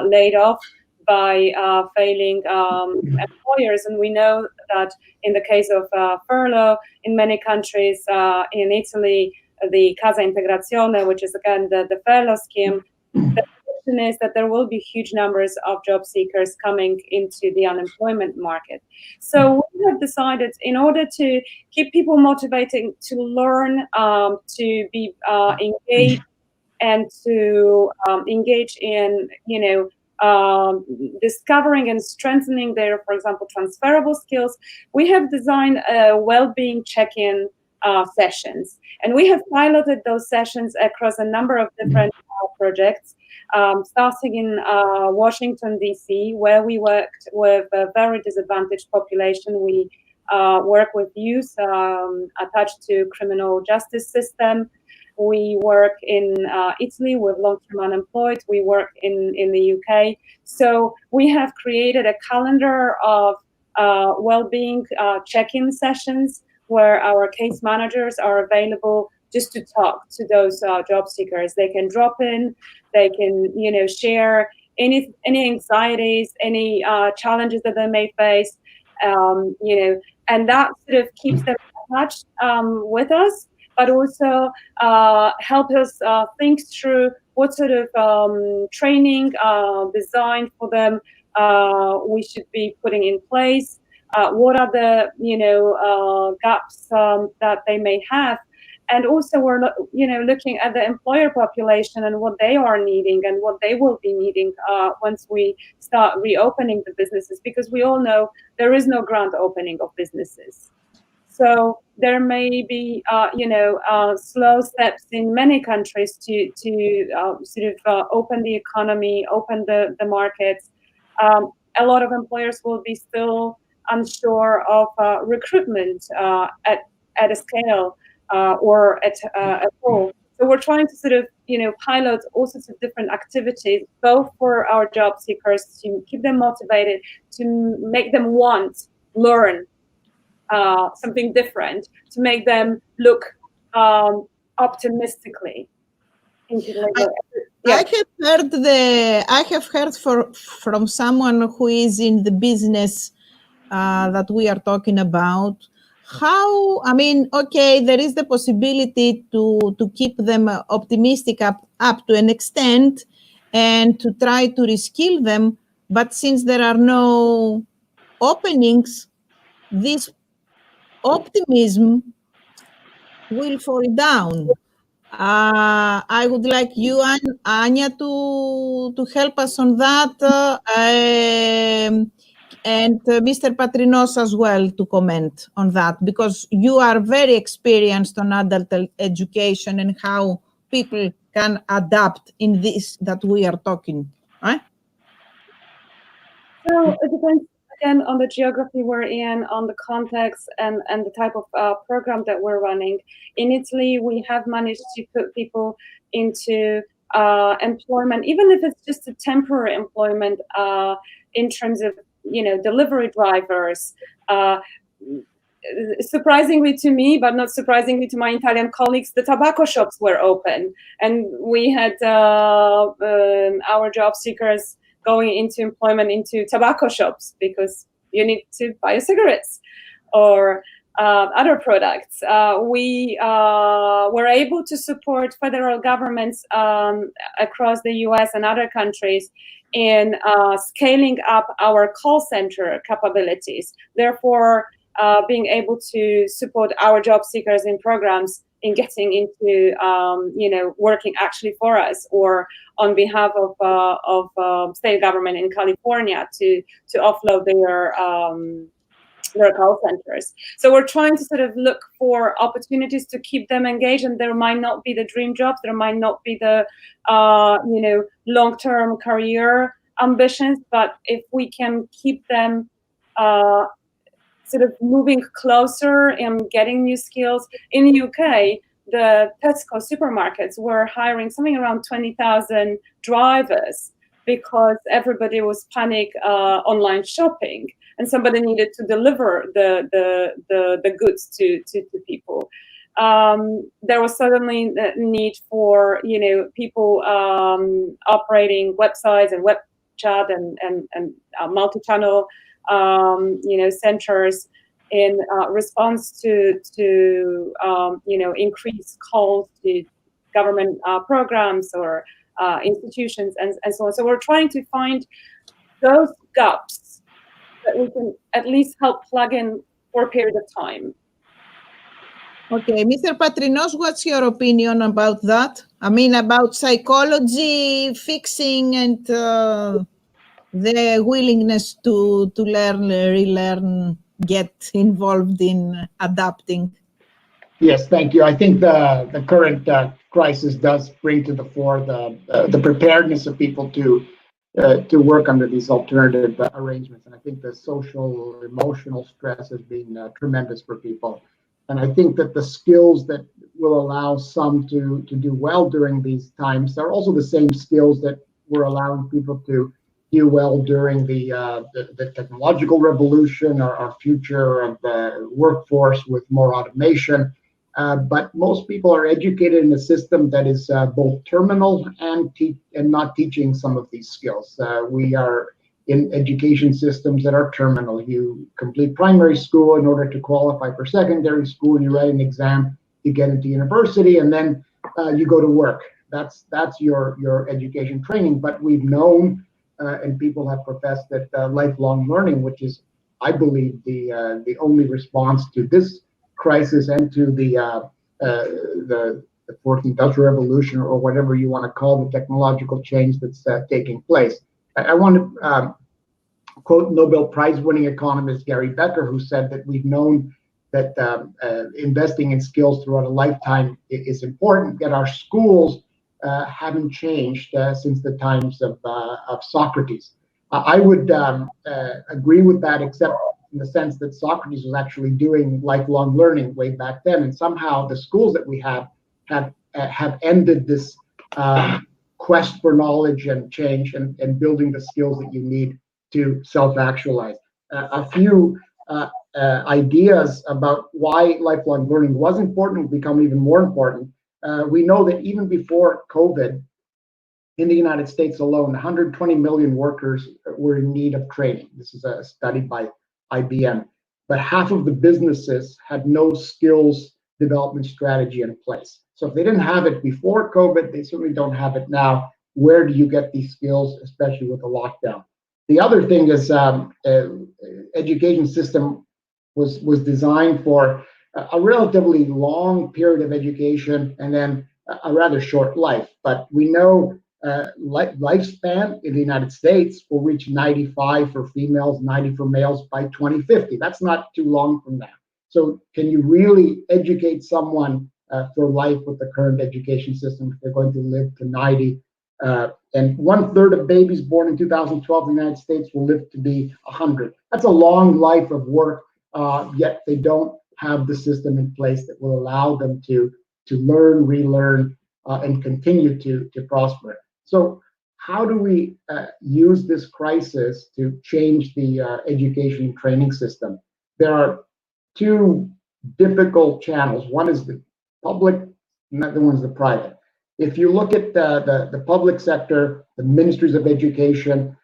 Speaker 5: laid off by failing employers. And we know that in the case of furlough in many countries, in Italy, the Casa Integrazione, which is again the furlough scheme, the question is that there will be huge numbers of job seekers coming into the unemployment market. So we have decided, in order to keep people motivated to learn, to be engaged, and to engage in, discovering and strengthening their, for example, transferable skills, we have designed a well-being check-in sessions. And we have piloted those sessions across a number of different projects, starting in Washington, D.C., where we worked with a very disadvantaged population. We work with youth attached to criminal justice system. We work in Italy with long-term unemployed. We work in the UK. So we have created a calendar of well-being check-in sessions where our case managers are available just to talk to those job seekers. They can drop in, they can, share any anxieties, any challenges that they may face, and that sort of keeps them attached with us. but also help us think through what sort of training design for them we should be putting in place. What are the gaps that they may have, and also we're looking at the employer population and what they are needing and what they will be needing once we start reopening the businesses, because we all know there is no grand opening of businesses. So there may be slow steps in many countries to sort of open the economy, open the markets. A lot of employers will be still unsure of recruitment at a scale or at all. So we're trying to sort of pilot all sorts of different activities, both for our job seekers to keep them motivated, to make them learn something different, to make them look optimistically into labor.
Speaker 2: I have heard from someone who is in the business that we are talking about. There is the possibility to keep them optimistic up to an extent and to try to reskill them. But since there are no openings, this optimism will fall down. I would like you and Ania to help us on that, and Mr. Patrinos as well to comment on that, because you are very experienced on adult education and how people can adapt in this that we are talking. Right?
Speaker 5: So it depends again on the geography we're in, on the context, and the type of program that we're running. In Italy, we have managed to put people into employment, even if it's just a temporary employment, in terms of delivery drivers. Surprisingly to me, but not surprisingly to my Italian colleagues, the tobacco shops were open, and we had our job seekers going into employment into tobacco shops because you need to buy cigarettes or other products. We were able to support federal governments across the US and other countries in scaling up our call center capabilities, therefore being able to support our job seekers in programs in getting into working actually for us or on behalf of state government in California to offload their call centers. So we're trying to sort of look for opportunities to keep them engaged, and there might not be the dream jobs, there might not be the long-term career ambitions, but if we can keep them sort of moving closer and getting new skills. In the UK, the Tesco supermarkets were hiring something around 20,000 drivers because everybody was panic online shopping, and somebody needed to deliver the goods to people. There was suddenly the need for people operating websites and web chat and multi-channel centers in response to increased calls to government programs or institutions and so on. So we're trying to find those gaps that we can at least help plug in for a period of time.
Speaker 2: Okay, Mr. Patrinos, what's your opinion about that? I mean, about psychology, fixing, and the willingness to learn, relearn, get involved in adapting.
Speaker 6: Yes, thank you. I think the current crisis does bring to the fore the preparedness of people to work under these alternative arrangements. And I think the social, emotional stress has been tremendous for people. And I think that the skills that will allow some to do well during these times are also the same skills that we're allowing people to do well during the technological revolution, or our future of the workforce with more automation. But most people are educated in a system that is both terminal and not teaching some of these skills. We are in education systems that are terminal. You complete primary school in order to qualify for secondary school. You write an exam to get into university, and then you go to work. That's your education training. But we've known, and people have professed that lifelong learning, which is, I believe, the only response to this crisis and to the fourth industrial revolution, or whatever you want to call the technological change that's taking place. I want to quote Nobel Prize-winning economist Gary Becker, who said that we've known that investing in skills throughout a lifetime is important, that our schools haven't changed since the times of Socrates. I would agree with that, except in the sense that Socrates was actually doing lifelong learning way back then, and somehow the schools that we have ended this quest for knowledge and change and building the skills that you need to self-actualize. A few ideas about why lifelong learning was important will become even more important. We know that even before COVID, in the United States alone, 120 million workers were in need of training. This is a study by IBM. But half of the businesses had no skills development strategy in place. So if they didn't have it before COVID, they certainly don't have it now. Where do you get these skills, especially with the lockdown? The other thing is education system was designed for a relatively long period of education and then a rather short life. But we know lifespan in the United States will reach 95 for females, 90 for males by 2050. That's not too long from now. So can you really educate someone for life with the current education system if they're going to live to 90? And 1/3 of babies born in 2012 in the United States will live to be 100. That's a long life of work, yet they don't have the system in place that will allow them to learn, relearn, and continue to prosper. So how do we use this crisis to change the education and training system? There are two difficult channels. One is the public, and the other one is the private. If you look at the public sector, the ministries of education,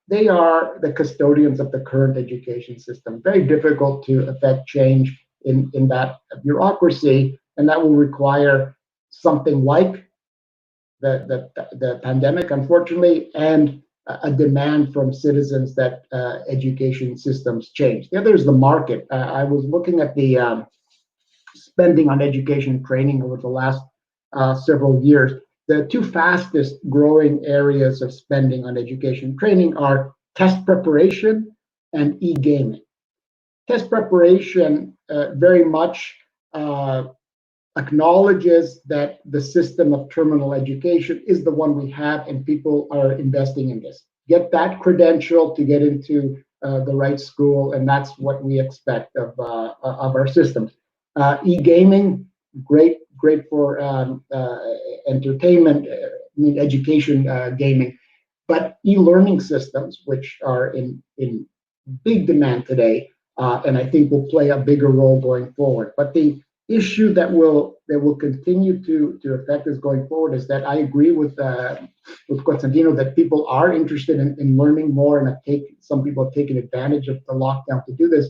Speaker 6: they are the custodians of the current education system. Very difficult to affect change in that bureaucracy, and that will require something like the pandemic, unfortunately, and a demand from citizens that education systems change. The other is the market. I was looking at the spending on education and training over the last several years. The two fastest growing areas of spending on education and training are test preparation and e-gaming. Test preparation very much acknowledges that the system of terminal education is the one we have, and people are investing in this. Get that credential to get into the right school, and that's what we expect of our systems. E-gaming, great for entertainment, education gaming, but e-learning systems, which are in big demand today, and I think will play a bigger role going forward. But the issue that will continue to affect us going forward is that I agree with Konstantinos that people are interested in learning more, and some people have taken advantage of the lockdown to do this,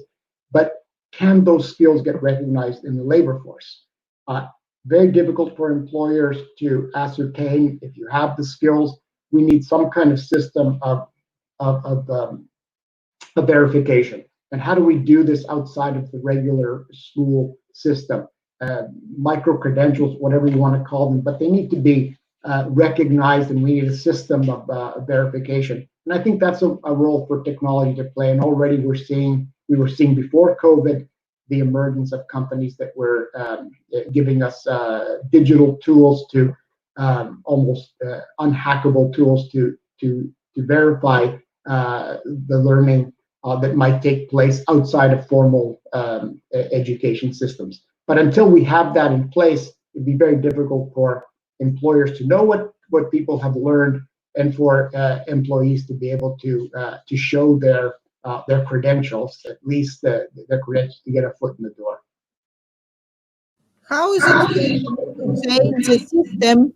Speaker 6: but can those skills get recognized in the labor force? Very difficult for employers to ascertain if you have the skills. We need some kind of system of verification. And how do we do this outside of the regular school system? Micro-credentials, whatever you want to call them, but they need to be recognized, and we need a system of verification. And I think that's a role for technology to play. And already we were seeing before COVID the emergence of companies that were giving us digital tools to almost unhackable tools to verify the learning that might take place outside of formal education systems. But until we have that in place, it'd be very difficult for employers to know what people have learned, and for employees to be able to show their credentials, at least their credentials to get a foot in the door.
Speaker 2: How is it to change the system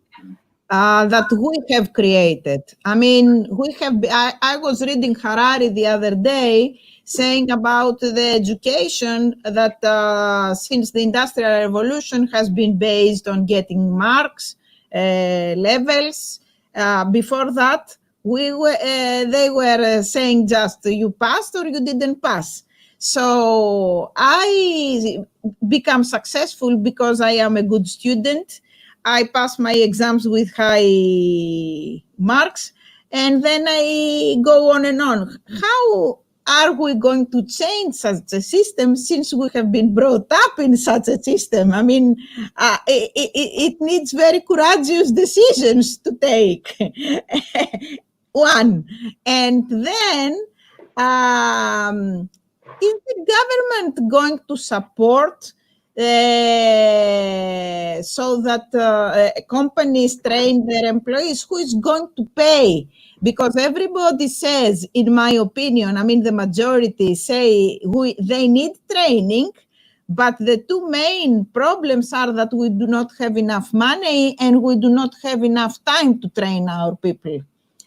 Speaker 2: that we have created. I mean, I was reading Harari the other day saying about the education that since the Industrial Revolution has been based on getting marks, levels. Before that, they were saying just you passed or you didn't pass. So I become successful because I am a good student. I pass my exams with high marks, and then I go on and on. How are we going to change such a system since we have been brought up in such a system? I mean, it needs very courageous decisions to take. One. And then, is the government going to support so that companies train their employees? Who is going to pay? Because everybody says, in my opinion, I mean, the majority say they need training, but the two main problems are that we do not have enough money and we do not have enough time to train our people.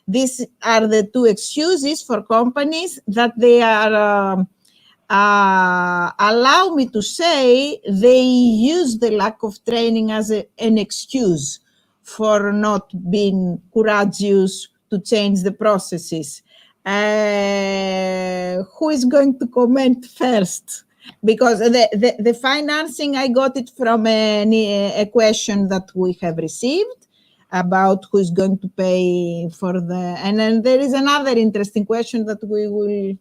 Speaker 2: These are the two excuses for companies that they are allow me to say they use the lack of training as an excuse for not being courageous to change the processes. Who is going to comment first? Because the financing, I got it from a question that we have received about who is going to pay for the, and then there is another interesting question that we will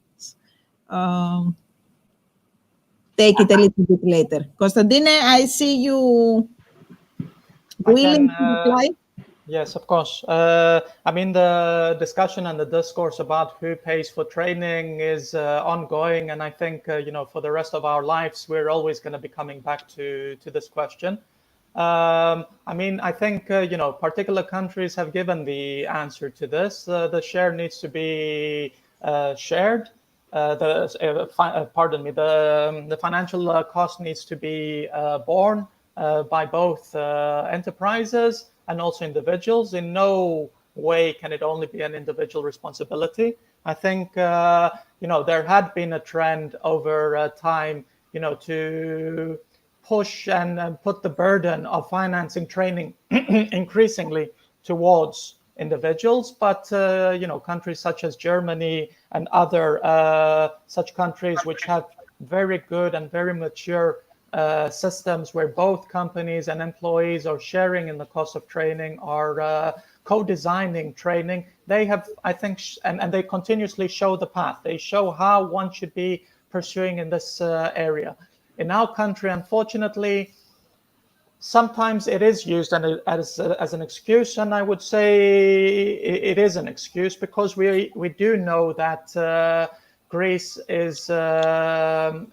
Speaker 2: take it a little bit later. Konstantine, I see you willing to reply.
Speaker 4: Yes, of course. I mean, the discussion and the discourse about who pays for training is ongoing, and I think for the rest of our lives, we're always going to be coming back to this question. I mean, I think particular countries have given the answer to this. The share needs to be shared. The financial cost needs to be borne by both enterprises and also individuals. In no way can it only be an individual responsibility. I think there had been a trend over time, to push and put the burden of financing training increasingly towards individuals, but countries such as Germany and other such countries which have very good and very mature systems where both companies and employees are sharing in the cost of training, are co-designing training. They have, I think, and they continuously show the path. They show how one should be pursuing in this area. In our country, unfortunately, sometimes it is used as an excuse, and I would say it is an excuse because we do know that Greece is a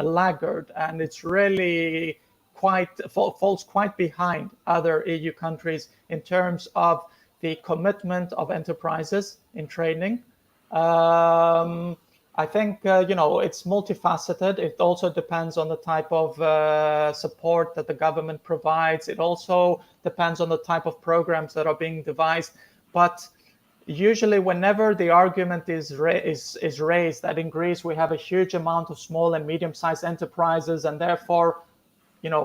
Speaker 4: laggard, and it's really falls quite behind other EU countries in terms of the commitment of enterprises in training. I think, it's multifaceted. It also depends on the type of support that the government provides. It also depends on the type of programs that are being devised. But usually whenever the argument is raised that in Greece we have a huge amount of small and medium-sized enterprises, and therefore,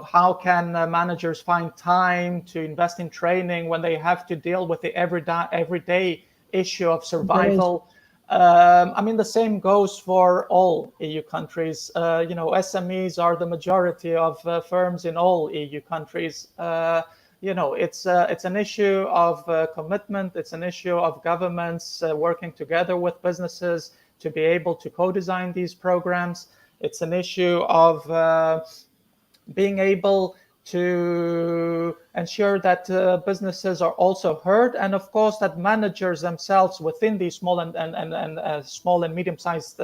Speaker 4: how can managers find time to invest in training when they have to deal with the everyday issue of survival? I mean, the same goes for all EU countries. SMEs are the majority of firms in all EU countries. It's an issue of commitment. It's an issue of governments working together with businesses to be able to co-design these programs. It's an issue of being able to ensure that businesses are also heard, and of course that managers themselves within these small and medium-sized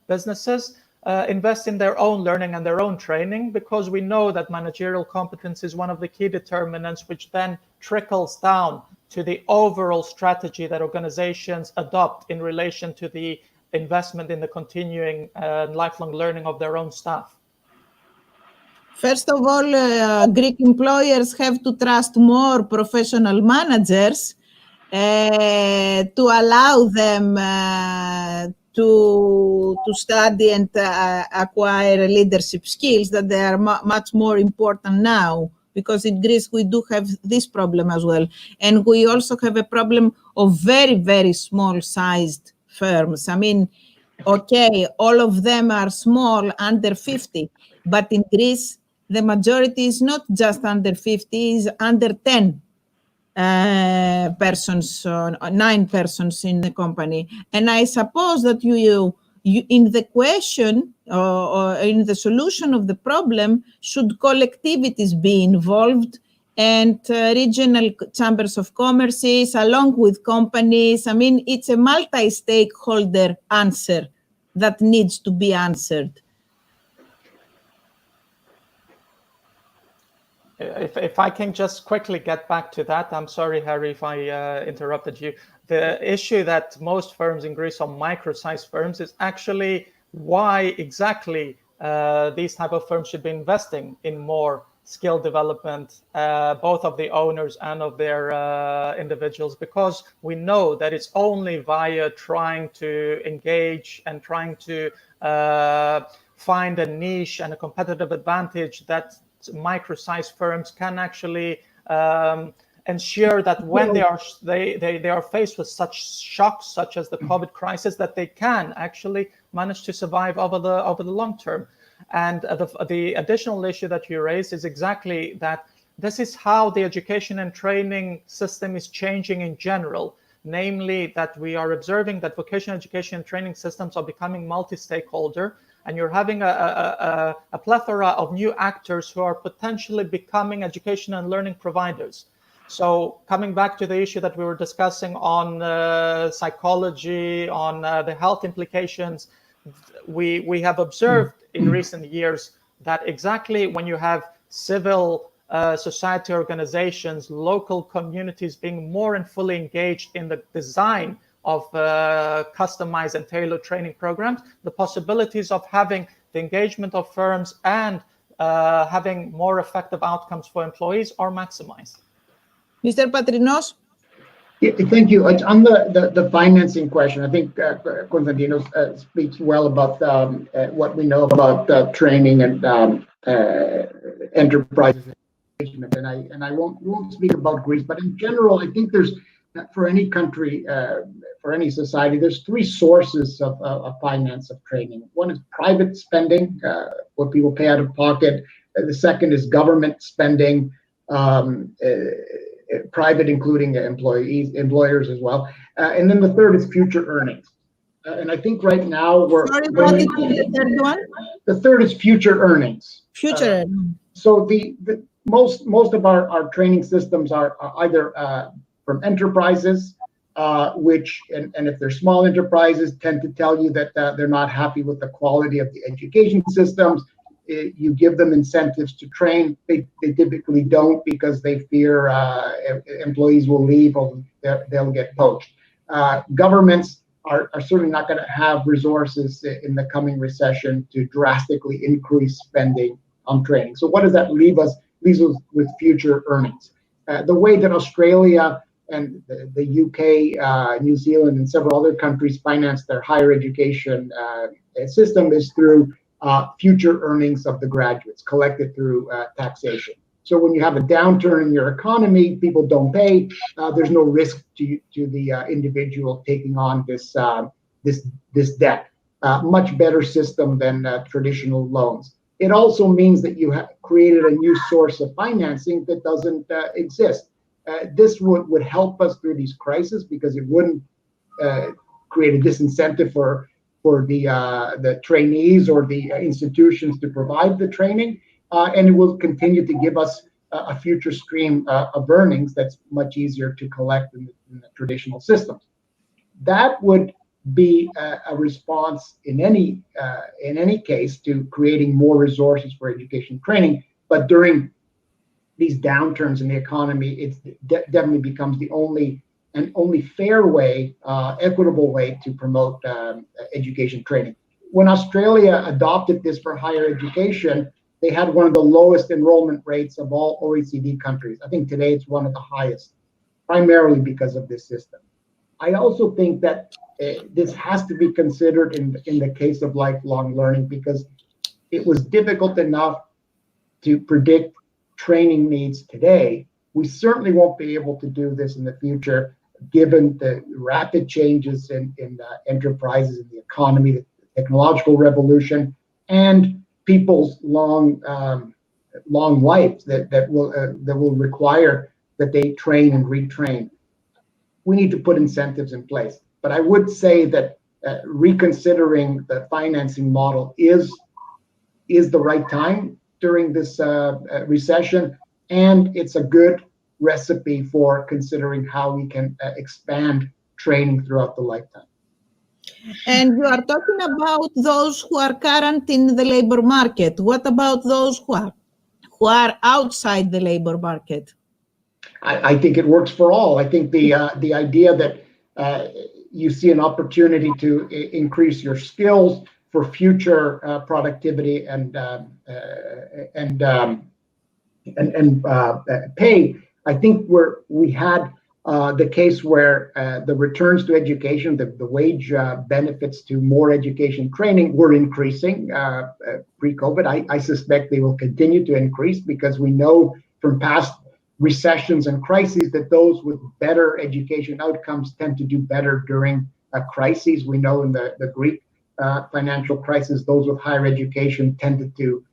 Speaker 4: businesses invest in their own learning and their own training, because we know that managerial competence is one of the key determinants which then trickles down to the overall strategy that organizations adopt in relation to the investment in the continuing lifelong learning of their own staff.
Speaker 2: First of all, Greek employers have to trust more professional managers to allow them to study and acquire leadership skills, that they are much more important now, because in Greece we do have this problem as well. And we also have a problem of very, very small sized firms. I mean, okay, all of them are small, under 50, but in Greece, the majority is not just under 50, is under 10 persons, 9 persons in the company. And I suppose that you in the question or in the solution of the problem, should collectivities be involved, and regional chambers of commerces along with companies. I mean, it's a multi-stakeholder answer that needs to be answered.
Speaker 4: If I can just quickly get back to that, I'm sorry, Harry, if I interrupted you. The issue that most firms in Greece are micro-sized firms is actually why exactly these type of firms should be investing in more skill development, both of the owners and of their individuals, because we know that it's only via trying to engage and trying to find a niche and a competitive advantage that micro-sized firms can actually ensure that when they are faced with such shocks, such as the COVID crisis, that they can actually manage to survive over the long term. And the additional issue that you raised is exactly that. This is how the education and training system is changing in general, namely that we are observing that vocational education and training systems are becoming multi-stakeholder, and you're having a plethora of new actors who are potentially becoming education and learning providers. So coming back to the issue that we were discussing on psychology, on the health implications, we have observed in recent years that exactly when you have civil society organizations, local communities being more and fully engaged in the design of customized and tailored training programs, the possibilities of having the engagement of firms and having more effective outcomes for employees are maximized.
Speaker 2: Mr. Patrinos?
Speaker 6: Yeah, thank you. On the financing question, I think Konstantinos speaks well about what we know about training and enterprise engagement. And I won't speak about Greece, but in general, I think there's, for any country, for any society, there's three sources of finance of training. One is private spending, what people pay out of pocket. The second is government spending, private, including employers as well. And then the third is future earnings. And I think right now
Speaker 2: Sorry, what is the third one?
Speaker 6: The third is future earnings.
Speaker 2: Future.
Speaker 6: So the most of our training systems are either from enterprises, which, and if they're small enterprises, tend to tell you that they're not happy with the quality of the education systems. You give them incentives to train. They typically don't, because they fear employees will leave or they'll get poached. Governments are certainly not going to have resources in the coming recession to drastically increase spending on training. So what does that leave us? Leaves us with future earnings. The way that Australia and the UK, New Zealand, and several other countries finance their higher education system is through future earnings of the graduates collected through taxation. So when you have a downturn in your economy, people don't pay. There's no risk to the individual taking on this debt. Much better system than traditional loans. It also means that you have created a new source of financing that doesn't exist. This would help us through these crises, because it wouldn't create a disincentive for the trainees or the institutions to provide the training, and it will continue to give us a future stream of earnings that's much easier to collect in the traditional systems. That would be a response in any case to creating more resources for education training. But during these downturns in the economy, it definitely becomes the only fair way, equitable way to promote education training. When Australia adopted this for higher education, they had one of the lowest enrollment rates of all OECD countries. I think today it's one of the highest, primarily because of this system. I also think that this has to be considered in the case of lifelong learning, because it was difficult enough to predict training needs today. We certainly won't be able to do this in the future, given the rapid changes in enterprises, in the economy, the technological revolution, and people's long lives that will require that they train and retrain. We need to put incentives in place. But I would say that reconsidering the financing model is the right time during this recession, and it's a good recipe for considering how we can expand training throughout the lifetime.
Speaker 2: And you are talking about those who are current in the labor market. What about those who are outside the labor market?
Speaker 6: I think it works for all. I think the idea that you see an opportunity to increase your skills for future productivity and pay. I think we had the case where the returns to education, the wage benefits to more education training were increasing pre-COVID. I suspect they will continue to increase, because we know from past recessions and crises that those with better education outcomes tend to do better during crises. We know in the Greek financial crisis, those with higher education tended to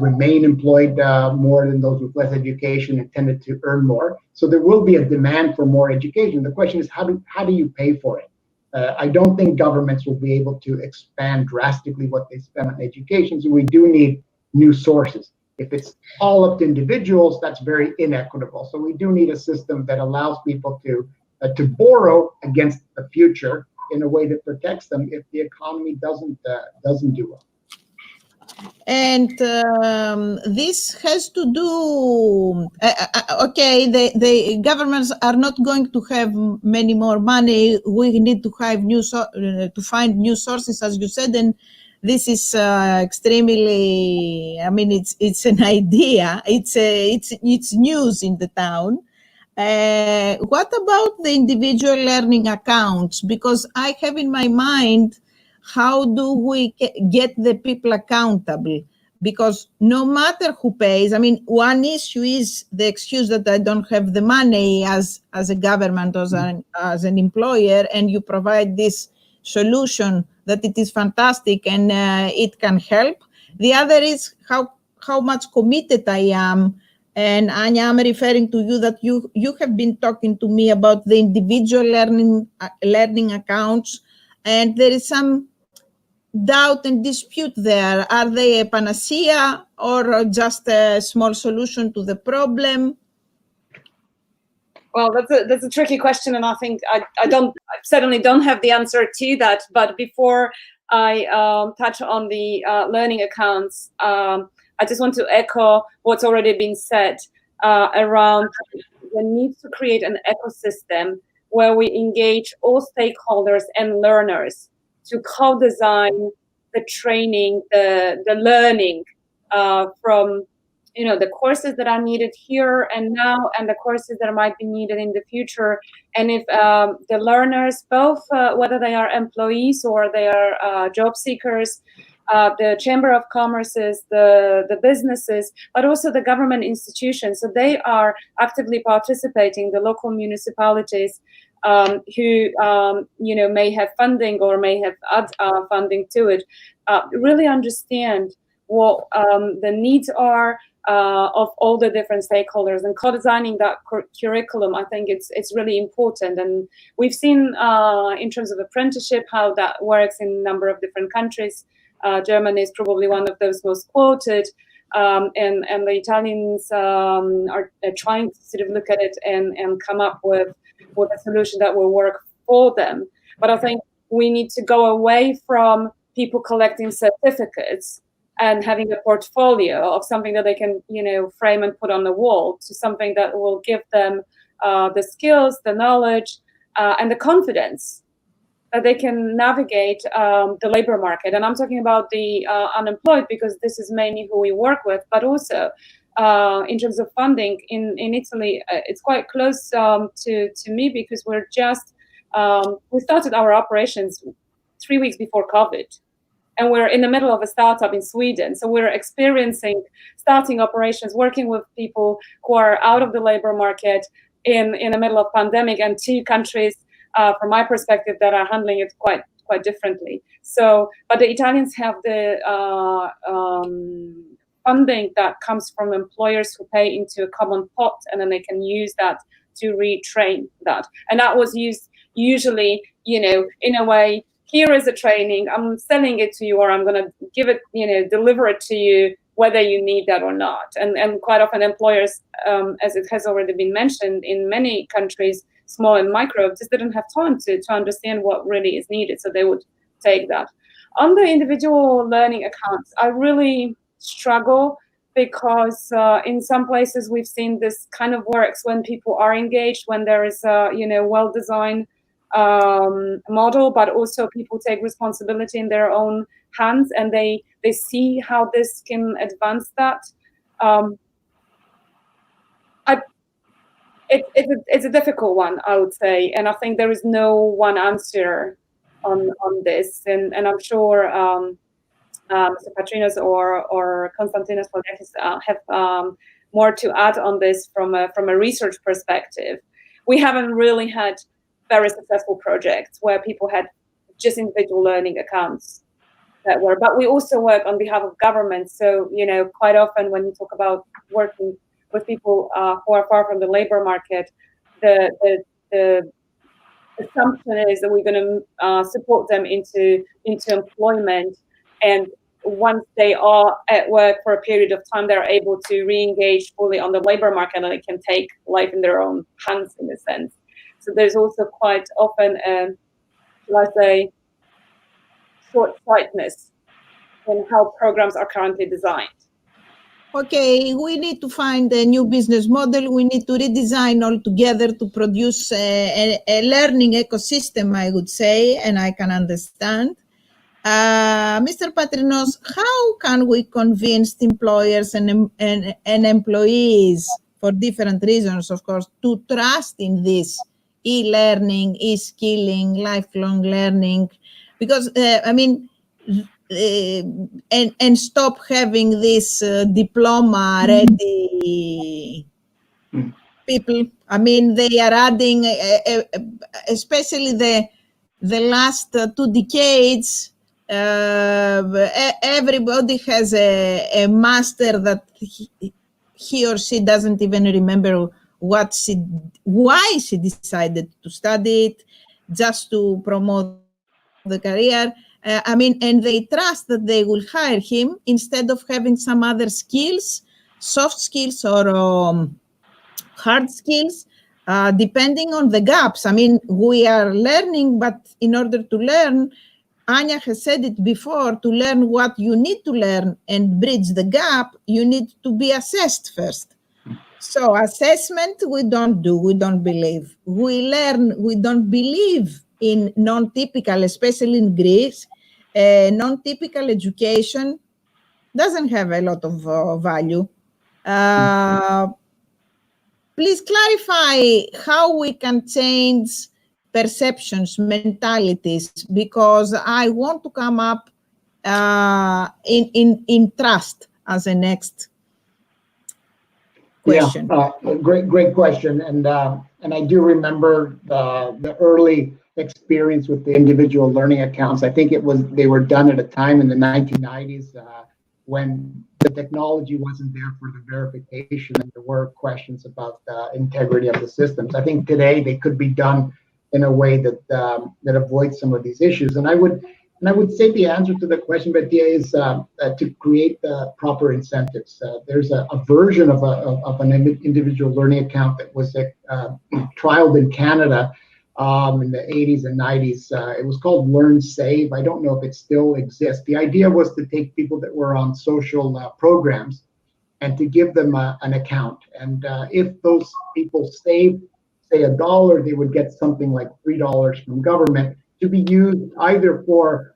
Speaker 6: remain employed more than those with less education, and tended to earn more. So there will be a demand for more education. The question is, how do you pay for it? I don't think governments will be able to expand drastically what they spend on education, so we do need new sources. If it's all up to individuals, that's very inequitable. So we do need a system that allows people to borrow against the future in a way that protects them if the economy doesn't do well.
Speaker 2: And this has to do, the governments are not going to have many more money. We need to have to find new sources, as you said, and this is extremely, I mean, it's an idea. It's news in the town. What about the individual learning accounts? Because I have in my mind, how do we get the people accountable? Because no matter who pays, I mean, one issue is the excuse that I don't have the money as a government or as an employer, and you provide this solution that it is fantastic and it can help. The other is how much committed I am. And Ania, I'm referring to you that you have been talking to me about the individual learning accounts, and there is some doubt and dispute there. Are they a panacea or just a small solution to the problem?
Speaker 5: Well, that's a tricky question, and I think I certainly don't have the answer to that. But before I touch on the learning accounts, I just want to echo what's already been said around the need to create an ecosystem where we engage all stakeholders and learners to co-design the training, the learning from the courses that are needed here and now, and the courses that might be needed in the future. And if the learners, both whether they are employees or they are job seekers, the Chamber of Commerce's, the businesses, but also the government institutions, so they are actively participating, the local municipalities who may have funding or may have add funding to it, really understand what the needs are of all the different stakeholders, and co-designing that curriculum. I think it's really important, and we've seen in terms of apprenticeship how that works in a number of different countries. Germany is probably one of those most quoted, and the Italians are trying to sort of look at it and come up with a solution that will work for them. But I think we need to go away from people collecting certificates and having a portfolio of something that they can, frame and put on the wall, to something that will give them the skills, the knowledge, and the confidence that they can navigate the labor market. And I'm talking about the unemployed, because this is mainly who we work with, but also in terms of funding in Italy, it's quite close to me, because we're just, we started our operations 3 weeks before COVID. And we're in the middle of a startup in Sweden. So we're experiencing starting operations, working with people who are out of the labor market in the middle of pandemic, and 2 countries, from my perspective, that are handling it quite differently. So, but the Italians have the funding that comes from employers who pay into a common pot, and then they can use that to retrain that. And that was used usually, you know, in a way, here is a training, I'm selling it to you, or I'm going to give it, you know, deliver it to you, whether you need that or not. And quite often employers, as it has already been mentioned, in many countries, small and micro, just didn't have time to understand what really is needed. So they would take that. On the individual learning accounts, I really struggle, because in some places we've seen this kind of works when people are engaged, when there is a, you know, well-designed model, but also people take responsibility in their own hands, and they see how this can advance that. It's a difficult one, I would say, and I think there is no one answer on this, and I'm sure Mr. Patrinos or Konstantinos Pouliakas have more to add on this from a research perspective. We haven't really had very successful projects where people had just individual learning accounts that were, but we also work on behalf of governments. So, you know, quite often when you talk about working with people who are far from the labor market, the assumption is that we're going to support them into employment, and once they are at work for a period of time, they're able to re-engage fully on the labor market, and they can take life in their own hands, in a sense. So there's also quite often, shall I say, short-sightedness in how programs are currently designed.
Speaker 2: Okay, we need to find a new business model. We need to redesign altogether to produce a learning ecosystem, I would say, and I can understand. Mr. Patrinos, how can we convince employers and employees, for different reasons, of course, to trust in this e-learning, e-skilling, lifelong learning? Because, I mean, and stop having this diploma ready people. I mean, they are adding, especially the last 2 decades, everybody has a master that he or she doesn't even remember why she decided to study it, just to promote the career. I mean, and they trust that they will hire him instead of having some other skills, soft skills or hard skills, depending on the gaps. I mean, we are learning, but in order to learn, Ania has said it before, to learn what you need to learn and bridge the gap, you need to be assessed first. So assessment, we don't do, we don't believe. We learn, we don't believe in non-typical, especially in Greece. Non-typical education doesn't have a lot of value. Please clarify how we can change perceptions, mentalities, because I want to come up in trust as a next question.
Speaker 6: Yeah, great question, and I do remember the early experience with the individual learning accounts. I think they were done at a time in the 1990s when the technology wasn't there for the verification, and there were questions about the integrity of the systems. I think today they could be done in a way that avoids some of these issues. And I would say the answer to the question, Bettia, is to create the proper incentives. There's a version of an individual learning account that was trialed in Canada in the 80s and 90s. It was called Learn Save. I don't know if it still exists. The idea was to take people that were on social programs and to give them an account. And if those people saved, say $1, they would get something like $3 from government. to be used either for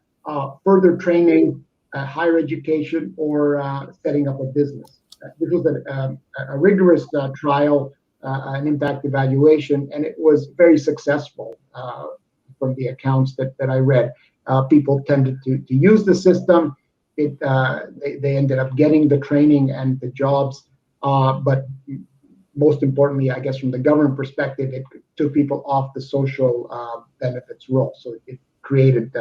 Speaker 6: further training, higher education, or setting up a business. This was a rigorous trial, an impact evaluation, and it was very successful from the accounts that I read. People tended to use the system. They ended up getting the training and the jobs, but most importantly, I guess from the government perspective, it took people off the social benefits role. So it created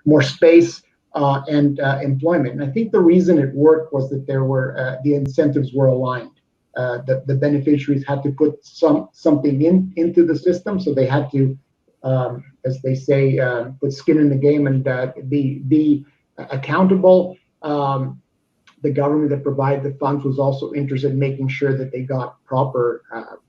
Speaker 6: more space and employment. And I think the reason it worked was that there were the incentives were aligned. The beneficiaries had to put something into the system, so they had to, as they say, put skin in the game and be accountable. The government that provided the funds was also interested in making sure that they got proper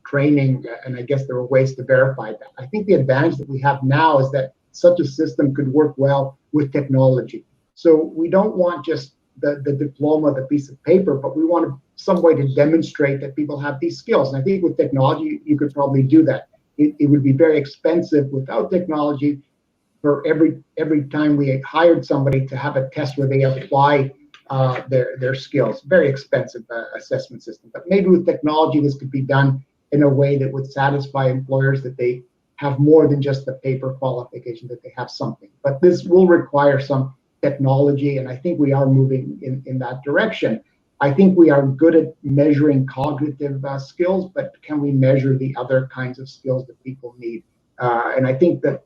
Speaker 6: training, and I guess there were ways to verify that. I think the advantage that we have now is that such a system could work well with technology. So we don't want just the diploma, the piece of paper, but we want some way to demonstrate that people have these skills. And I think with technology, you could probably do that. It would be very expensive without technology for every time we hired somebody to have a test where they apply their skills. Very expensive assessment system. But maybe with technology, this could be done in a way that would satisfy employers that they have more than just the paper qualification, that they have something. But this will require some technology, and I think we are moving in that direction. I think we are good at measuring cognitive skills, but can we measure the other kinds of skills that people need? And I think that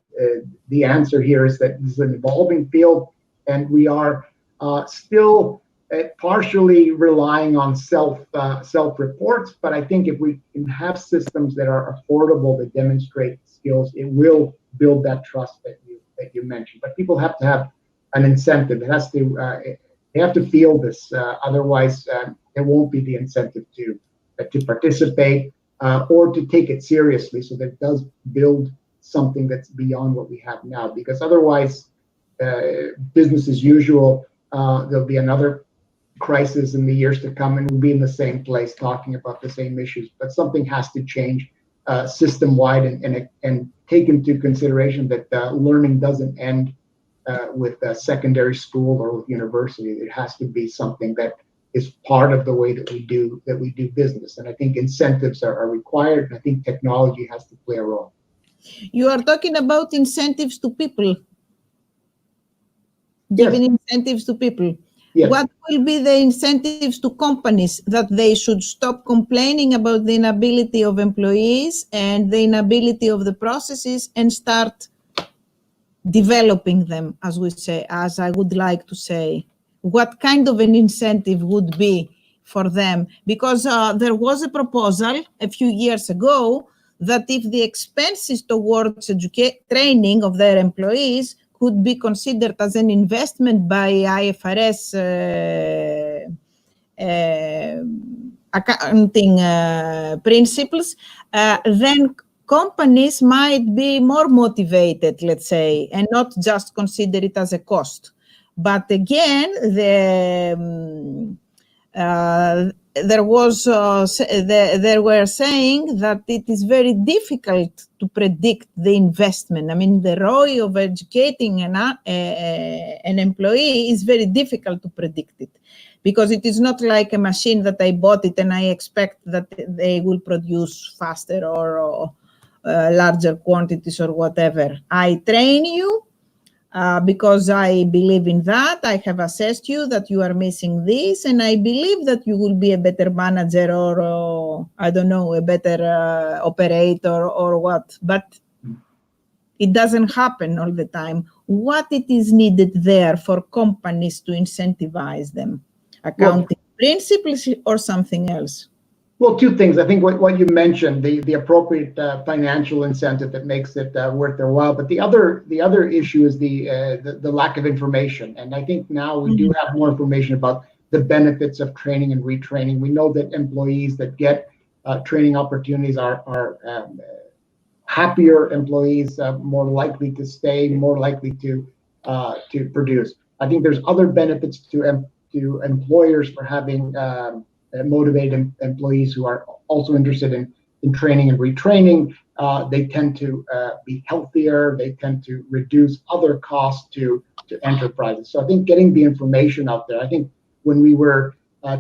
Speaker 6: the answer here is that this is an evolving field, and we are still partially relying on self-reports. But I think if we can have systems that are affordable to demonstrate skills, it will build that trust that you mentioned. But people have to have an incentive. It has to they have to feel this. Otherwise, there won't be the incentive to participate or to take it seriously. So that it does build something that's beyond what we have now. Because otherwise, business as usual. There'll be another crisis in the years to come, and we'll be in the same place talking about the same issues. But something has to change system-wide and take into consideration that learning doesn't end with secondary school or with university. It has to be something that is part of the way that we do business. And I think incentives are required, and I think technology has to play a role.
Speaker 2: You are talking about incentives to people. Giving incentives to people.
Speaker 6: Yes.
Speaker 2: What will be the incentives to companies that they should stop complaining about the inability of employees and the inability of the processes and start developing them, as we say, as I would like to say? What kind of an incentive would be for them? Because there was a proposal a few years ago that if the expenses towards training of their employees could be considered as an investment by IFRS accounting principles, then companies might be more motivated, let's say, and not just consider it as a cost. But again, they were saying that it is very difficult to predict the investment. I mean, the ROI of educating an employee is very difficult to predict it, because it is not like a machine that I bought it and I expect that they will produce faster or larger quantities or whatever. I train you because I believe in that. I have assessed you that you are missing this, and I believe that you will be a better manager or I don't know, a better operator or what. But it doesn't happen all the time. What it is needed there for companies to incentivize them? Accounting principles or something else?
Speaker 6: Well, two things. I think what you mentioned, the appropriate financial incentive that makes it worth their while. But the other issue is the lack of information. And I think now we do have more information about the benefits of training and retraining. We know that employees that get training opportunities are happier employees, more likely to stay, more likely to produce. I think there's other benefits to employers for having motivated employees who are also interested in in training and retraining. They tend to be healthier. They tend to reduce other costs to enterprises. So I think getting the information out there. I think when we were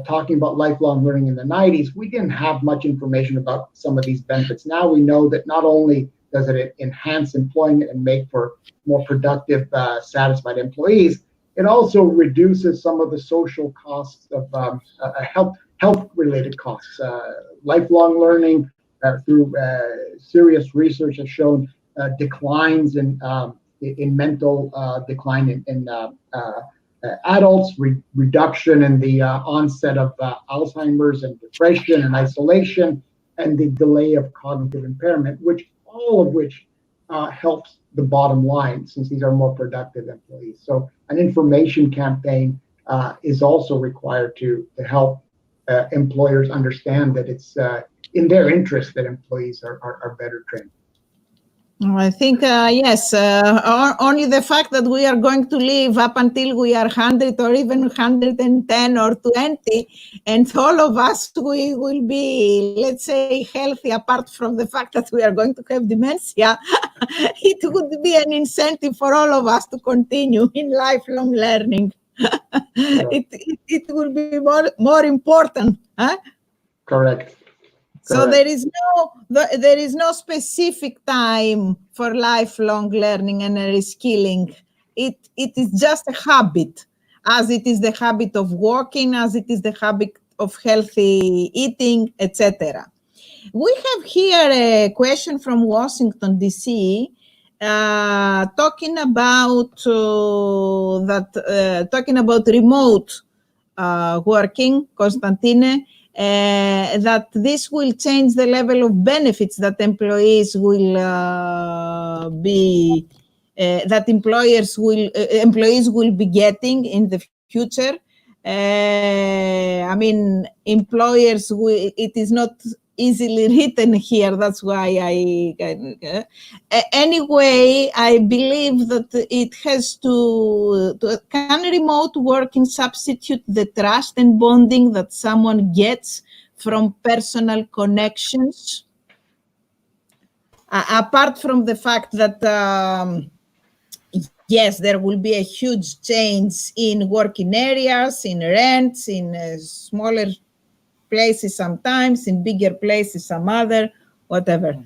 Speaker 6: talking about lifelong learning in the 90s, we didn't have much information about some of these benefits. Now we know that not only does it enhance employment and make for more productive, satisfied employees, it also reduces some of the social costs of health-related costs. Lifelong learning through serious research has shown declines in mental decline in adults, reduction in the onset of Alzheimer's and depression and isolation, and the delay of cognitive impairment, all of which helps the bottom line, since these are more productive employees. So an information campaign is also required to help employers understand that it's in their interest that employees are better trained.
Speaker 2: I think, yes, only the fact that we are going to live up until we are 100 or even 110 or 20, and all of us, we will be, let's say, healthy, apart from the fact that we are going to have dementia, it would be an incentive for all of us to continue in lifelong learning. It will be more important. Huh?
Speaker 6: Correct.
Speaker 2: So there is no specific time for lifelong learning and reskilling. It is just a habit, as it is the habit of walking, as it is the habit of healthy eating, etc. We have here a question from Washington, D.C., talking about remote working, Konstantine. That this will change the level of benefits that employees will employees will be getting in the future. I mean, employers will, it is not easily written here. That's why anyway, I believe that it has can remote working substitute the trust and bonding that someone gets from personal connections? Apart from the fact that, yes, there will be a huge change in working areas, in rents, in smaller places sometimes, in bigger places some other, whatever.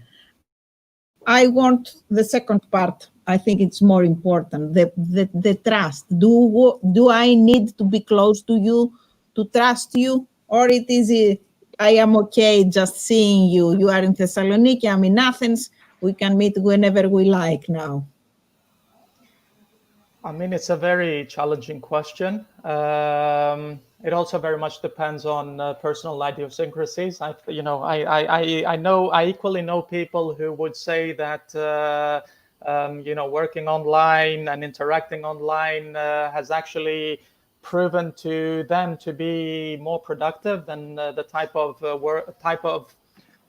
Speaker 2: I want the second part. I think it's more important, the trust. Do I need to be close to you to trust you? Or it is I am okay just seeing you. You are in Thessaloniki, I'm in Athens. We can meet whenever we like now.
Speaker 4: I mean, it's a very challenging question. It also very much depends on personal idiosyncrasies. I equally know people who would say that working online and interacting online has actually proven to them to be more productive than the type of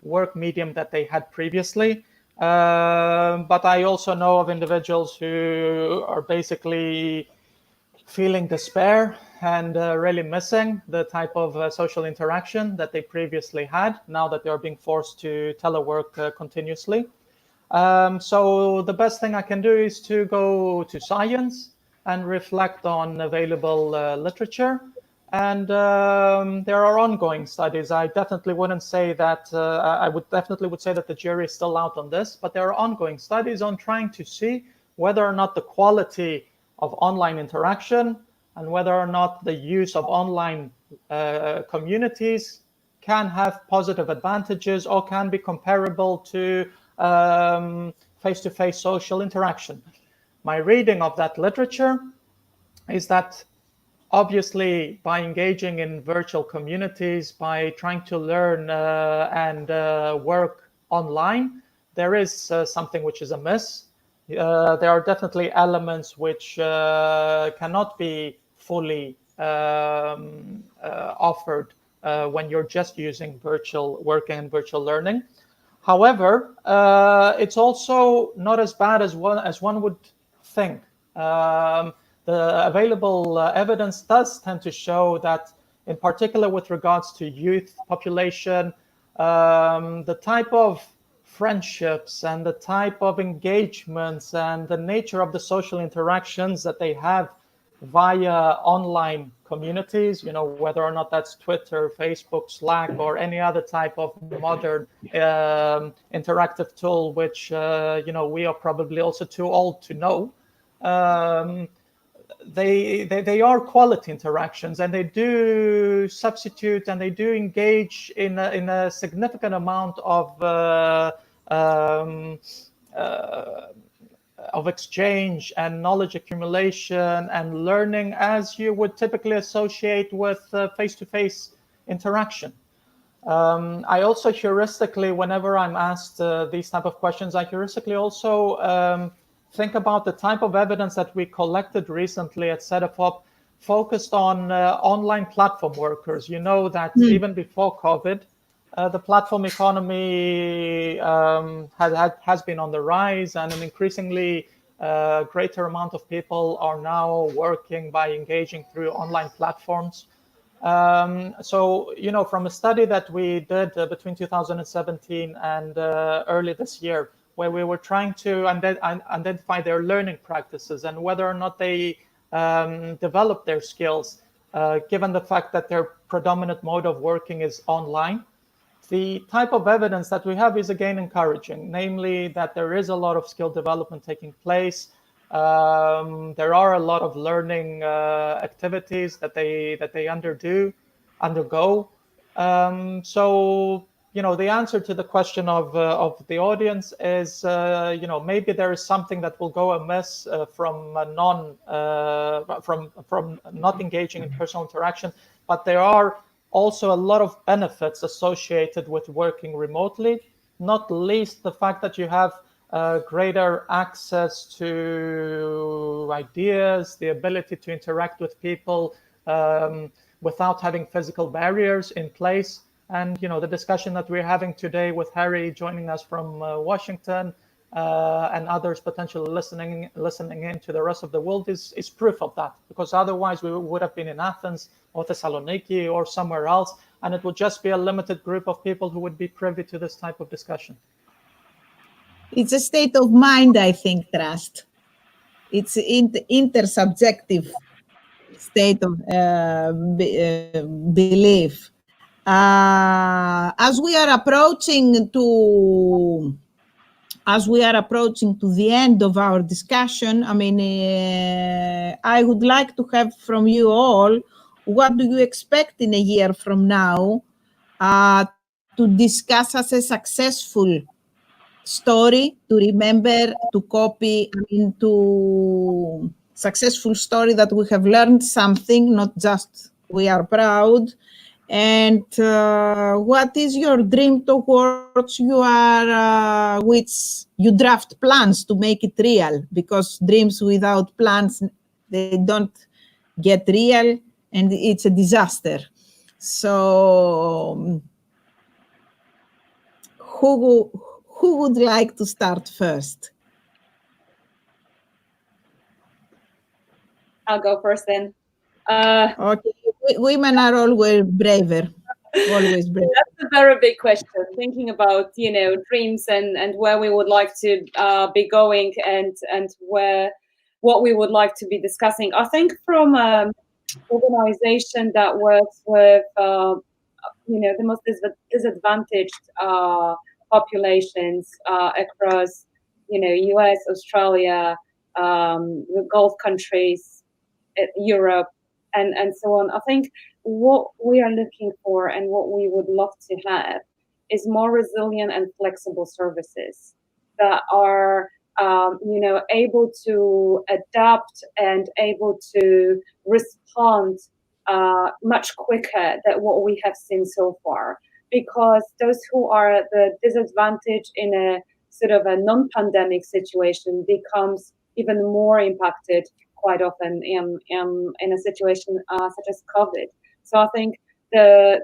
Speaker 4: work medium that they had previously. But I also know of individuals who are basically feeling despair and really missing the type of social interaction that they previously had, now that they're being forced to telework continuously. So the best thing I can do is to go to science and reflect on available literature. And there are ongoing studies. I definitely wouldn't say that, I would say that the jury is still out on this, but there are ongoing studies on trying to see whether or not the quality of online interaction and whether or not the use of online communities can have positive advantages or can be comparable to face-to-face social interaction. My reading of that literature is that obviously, by engaging in virtual communities, by trying to learn and work online, there is something which is amiss. There are definitely elements which cannot be fully offered when you're just using virtual working and virtual learning. However, it's also not as bad as one would think. The available evidence does tend to show that, in particular with regards to youth population, the type of friendships and the type of engagements and the nature of the social interactions that they have via online communities, whether or not that's Twitter, Facebook, Slack, or any other type of modern interactive tool, which, we are probably also too old to know. They are quality interactions, and they do substitute and they do engage in a significant amount of exchange and knowledge accumulation and learning, as you would typically associate with face-to-face interaction. I also heuristically, whenever I'm asked these type of questions, I heuristically also think about the type of evidence that we collected recently at Cedefop, focused on online platform workers. You know that even before COVID, the platform economy has been on the rise, and an increasingly greater amount of people are now working by engaging through online platforms. So, from a study that we did between 2017 and early this year, where we were trying to identify their learning practices and whether or not they develop their skills, given the fact that their predominant mode of working is online. The type of evidence that we have is again encouraging, namely that there is a lot of skill development taking place. There are a lot of learning activities that they undergo. So, the answer to the question of the audience is, maybe there is something that will go amiss from not engaging in personal interaction, but there are also a lot of benefits associated with working remotely, not least the fact that you have greater access to ideas, the ability to interact with people without having physical barriers in place. And, the discussion that we're having today with Harry joining us from Washington and others potentially listening in to the rest of the world is proof of that, because otherwise we would have been in Athens or Thessaloniki or somewhere else, and it would just be a limited group of people who would be privy to this type of discussion.
Speaker 2: It's a state of mind, I think, trust. It's intersubjective state of belief. As we are approaching to the end of our discussion, I mean, I would like to have from you all, what do you expect in a year from now to discuss as a successful story, to remember, to copy, to successful story that we have learned something, not just we are proud. And what is your dream towards which you draft plans to make it real? Because dreams without plans, they don't get real, and it's a disaster. So who would like to start first?
Speaker 5: I'll go first then.
Speaker 2: Okay, women are always braver. Always braver.
Speaker 5: That's a very big question. Thinking about dreams and where we would like to be going and what we would like to be discussing. I think from an organization that works with the most disadvantaged populations across US, Australia, the Gulf countries, Europe, and so on. I think what we are looking for and what we would love to have is more resilient and flexible services that are able to adapt and able to respond much quicker than what we have seen so far. Because those who are the disadvantaged in a sort of a non-pandemic situation becomes even more impacted quite often in a situation such as COVID. So I think the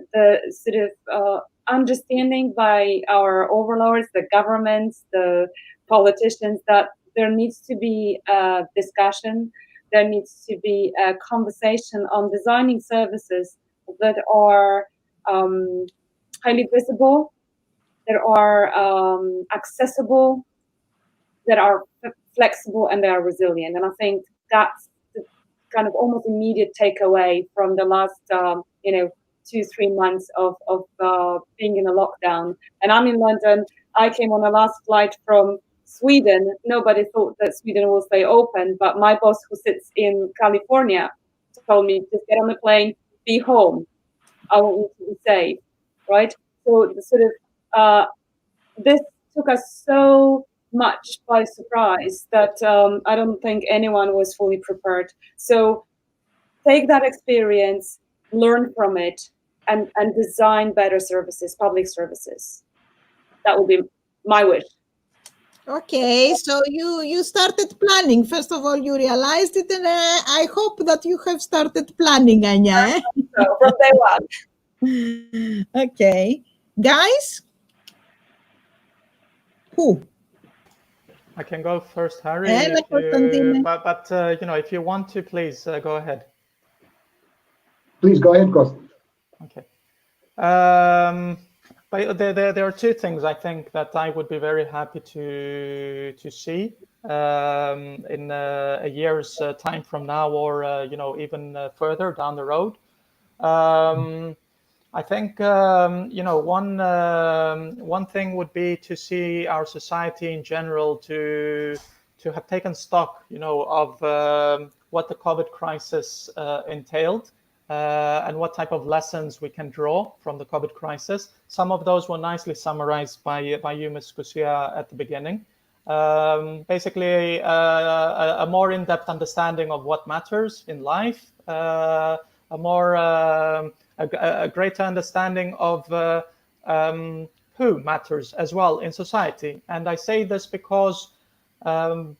Speaker 5: sort of understanding by our overlords, the governments, the politicians, that there needs to be a discussion, there needs to be a conversation on designing services that are highly visible, that are accessible, that are flexible, and they are resilient. And I think that's the kind of almost immediate takeaway from the last 2-3 months of being in a lockdown. And I'm in London. I came on the last flight from Sweden. Nobody thought that Sweden will stay open, but my boss, who sits in California, told me, just get on the plane, be home. I want you to be safe, right? So sort of this took us so much by surprise that I don't think anyone was fully prepared. So take that experience, learn from it, and design better services, public services. That would be my wish.
Speaker 2: Okay, so you started planning. First of all, you realized it, and I hope that you have started planning, Ania.
Speaker 5: So from day one.
Speaker 2: Okay, guys, who?
Speaker 4: I can go first, Harry. But if you want to, please go ahead.
Speaker 6: Please go ahead, Kost.
Speaker 4: Okay. But there are two things I think that I would be very happy to see in a year's time from now, or even further down the road. I think one thing would be to see our society in general to have taken stock, of what the COVID crisis entailed. And what type of lessons we can draw from the COVID crisis. Some of those were nicely summarized by you, Ms. Kousia, at the beginning. Basically, a more in-depth understanding of what matters in life, a greater understanding of who matters as well in society. And I say this because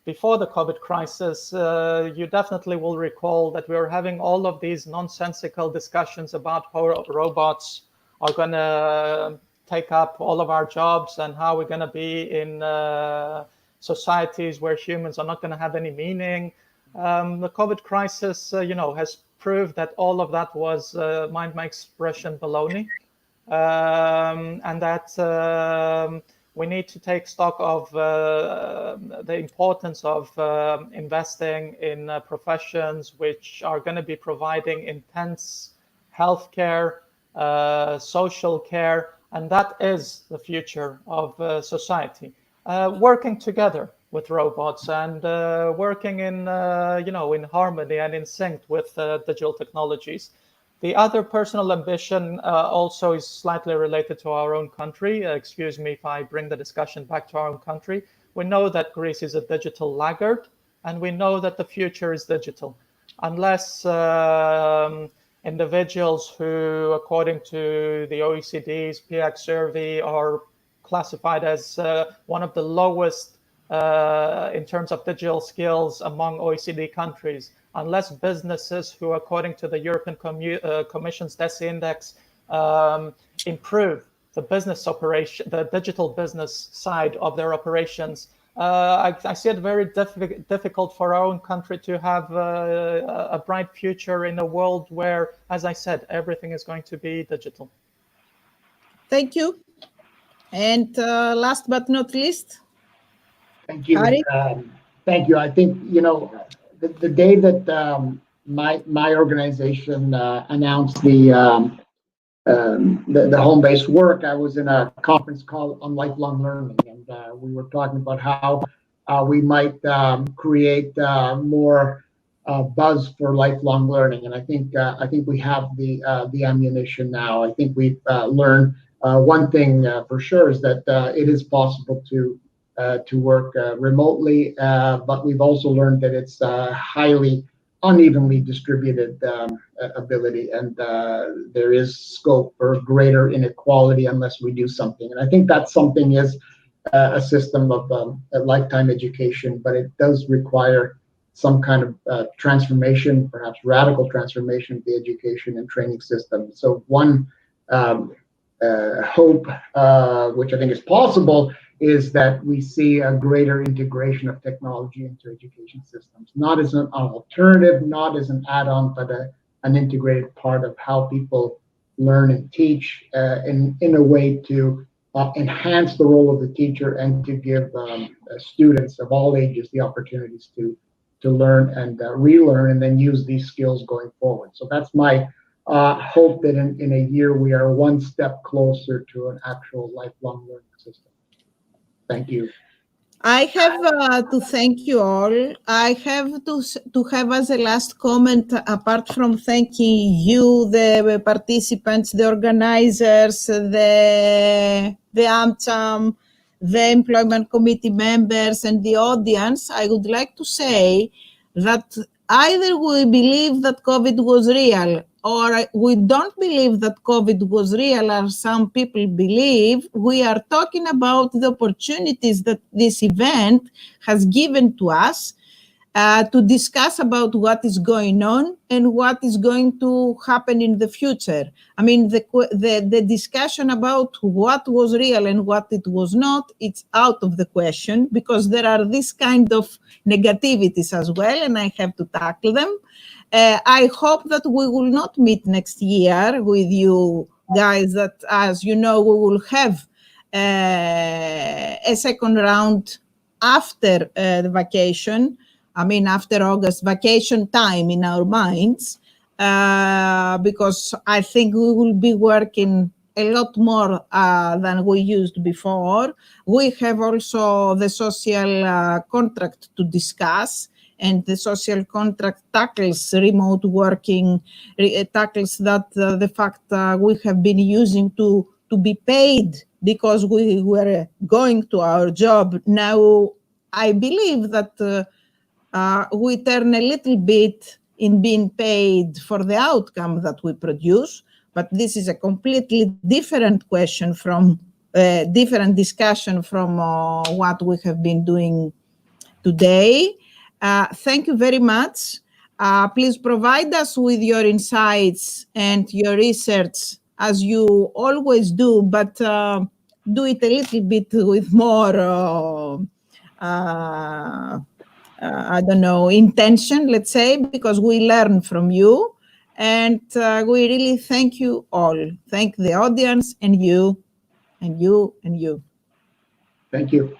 Speaker 4: before the COVID crisis, you definitely will recall that we were having all of these nonsensical discussions about how robots are going to take up all of our jobs and how we're going to be in societies where humans are not going to have any meaning. The COVID crisis, has proved that all of that was, mind my expression, baloney, and that we need to take stock of the importance of investing in professions which are going to be providing intense healthcare, social care, and that is the future of society. Working together with robots and working in in harmony and in sync with digital technologies. The other personal ambition also is slightly related to our own country. Excuse me if I bring the discussion back to our own country. We know that Greece is a digital laggard, and we know that the future is digital. Unless individuals who, according to the OECD's PIAC survey, are classified as one of the lowest in terms of digital skills among OECD countries, unless businesses who, according to the European Commission's DESI index, improve the business operation, the digital business side of their operations, I see it very difficult for our own country to have a bright future in a world where, as I said, everything is going to be digital.
Speaker 2: Thank you. And last but not least,
Speaker 6: thank you.
Speaker 2: Harry?
Speaker 6: Thank you. I think the day that my organization announced the home-based work, I was in a conference call on lifelong learning, and we were talking about how we might create more buzz for lifelong learning. And I think we have the ammunition now. I think we've learned one thing for sure is that it is possible to work remotely, but we've also learned that it's highly unevenly distributed ability, and there is scope for greater inequality unless we do something. And I think that something is a system of a lifetime education, but it does require some kind of transformation, perhaps radical transformation of the education and training system. So one hope, which I think is possible, is that we see a greater integration of technology into education systems, not as an alternative, not as an add-on, but an integrated part of how people learn and teach in a way to enhance the role of the teacher and to give students of all ages the opportunities to learn and relearn and then use these skills going forward. So that's my hope that in a year we are one step closer to an actual lifelong learning system. Thank you.
Speaker 2: I have to thank you all. I have to have as a last comment, apart from thanking you, the participants, the organizers, the AmCham, the employment committee members, and the audience. I would like to say that either we believe that COVID was real or we don't believe that COVID was real, or some people believe, we are talking about the opportunities that this event has given to us to discuss about what is going on and what is going to happen in the future. I mean, the discussion about what was real and what it was not, it's out of the question, because there are this kind of negativities as well, and I have to tackle them. I hope that we will not meet next year with you guys, that, as you know, we will have a second round after the vacation. I mean, after August, vacation time in our minds, because I think we will be working a lot more than we used before. We have also the social contract to discuss, and the social contract tackles remote working, tackles that the fact we have been using to be paid because we were going to our job. Now, I believe that we turn a little bit in being paid for the outcome that we produce, but this is a completely different question from different discussion from what we have been doing today. Thank you very much. Please provide us with your insights and your research as you always do, but do it a little bit with more I don't know, intention, let's say, because we learn from you. And we really thank you all. Thank the audience and you, and you, and you.
Speaker 6: Thank you.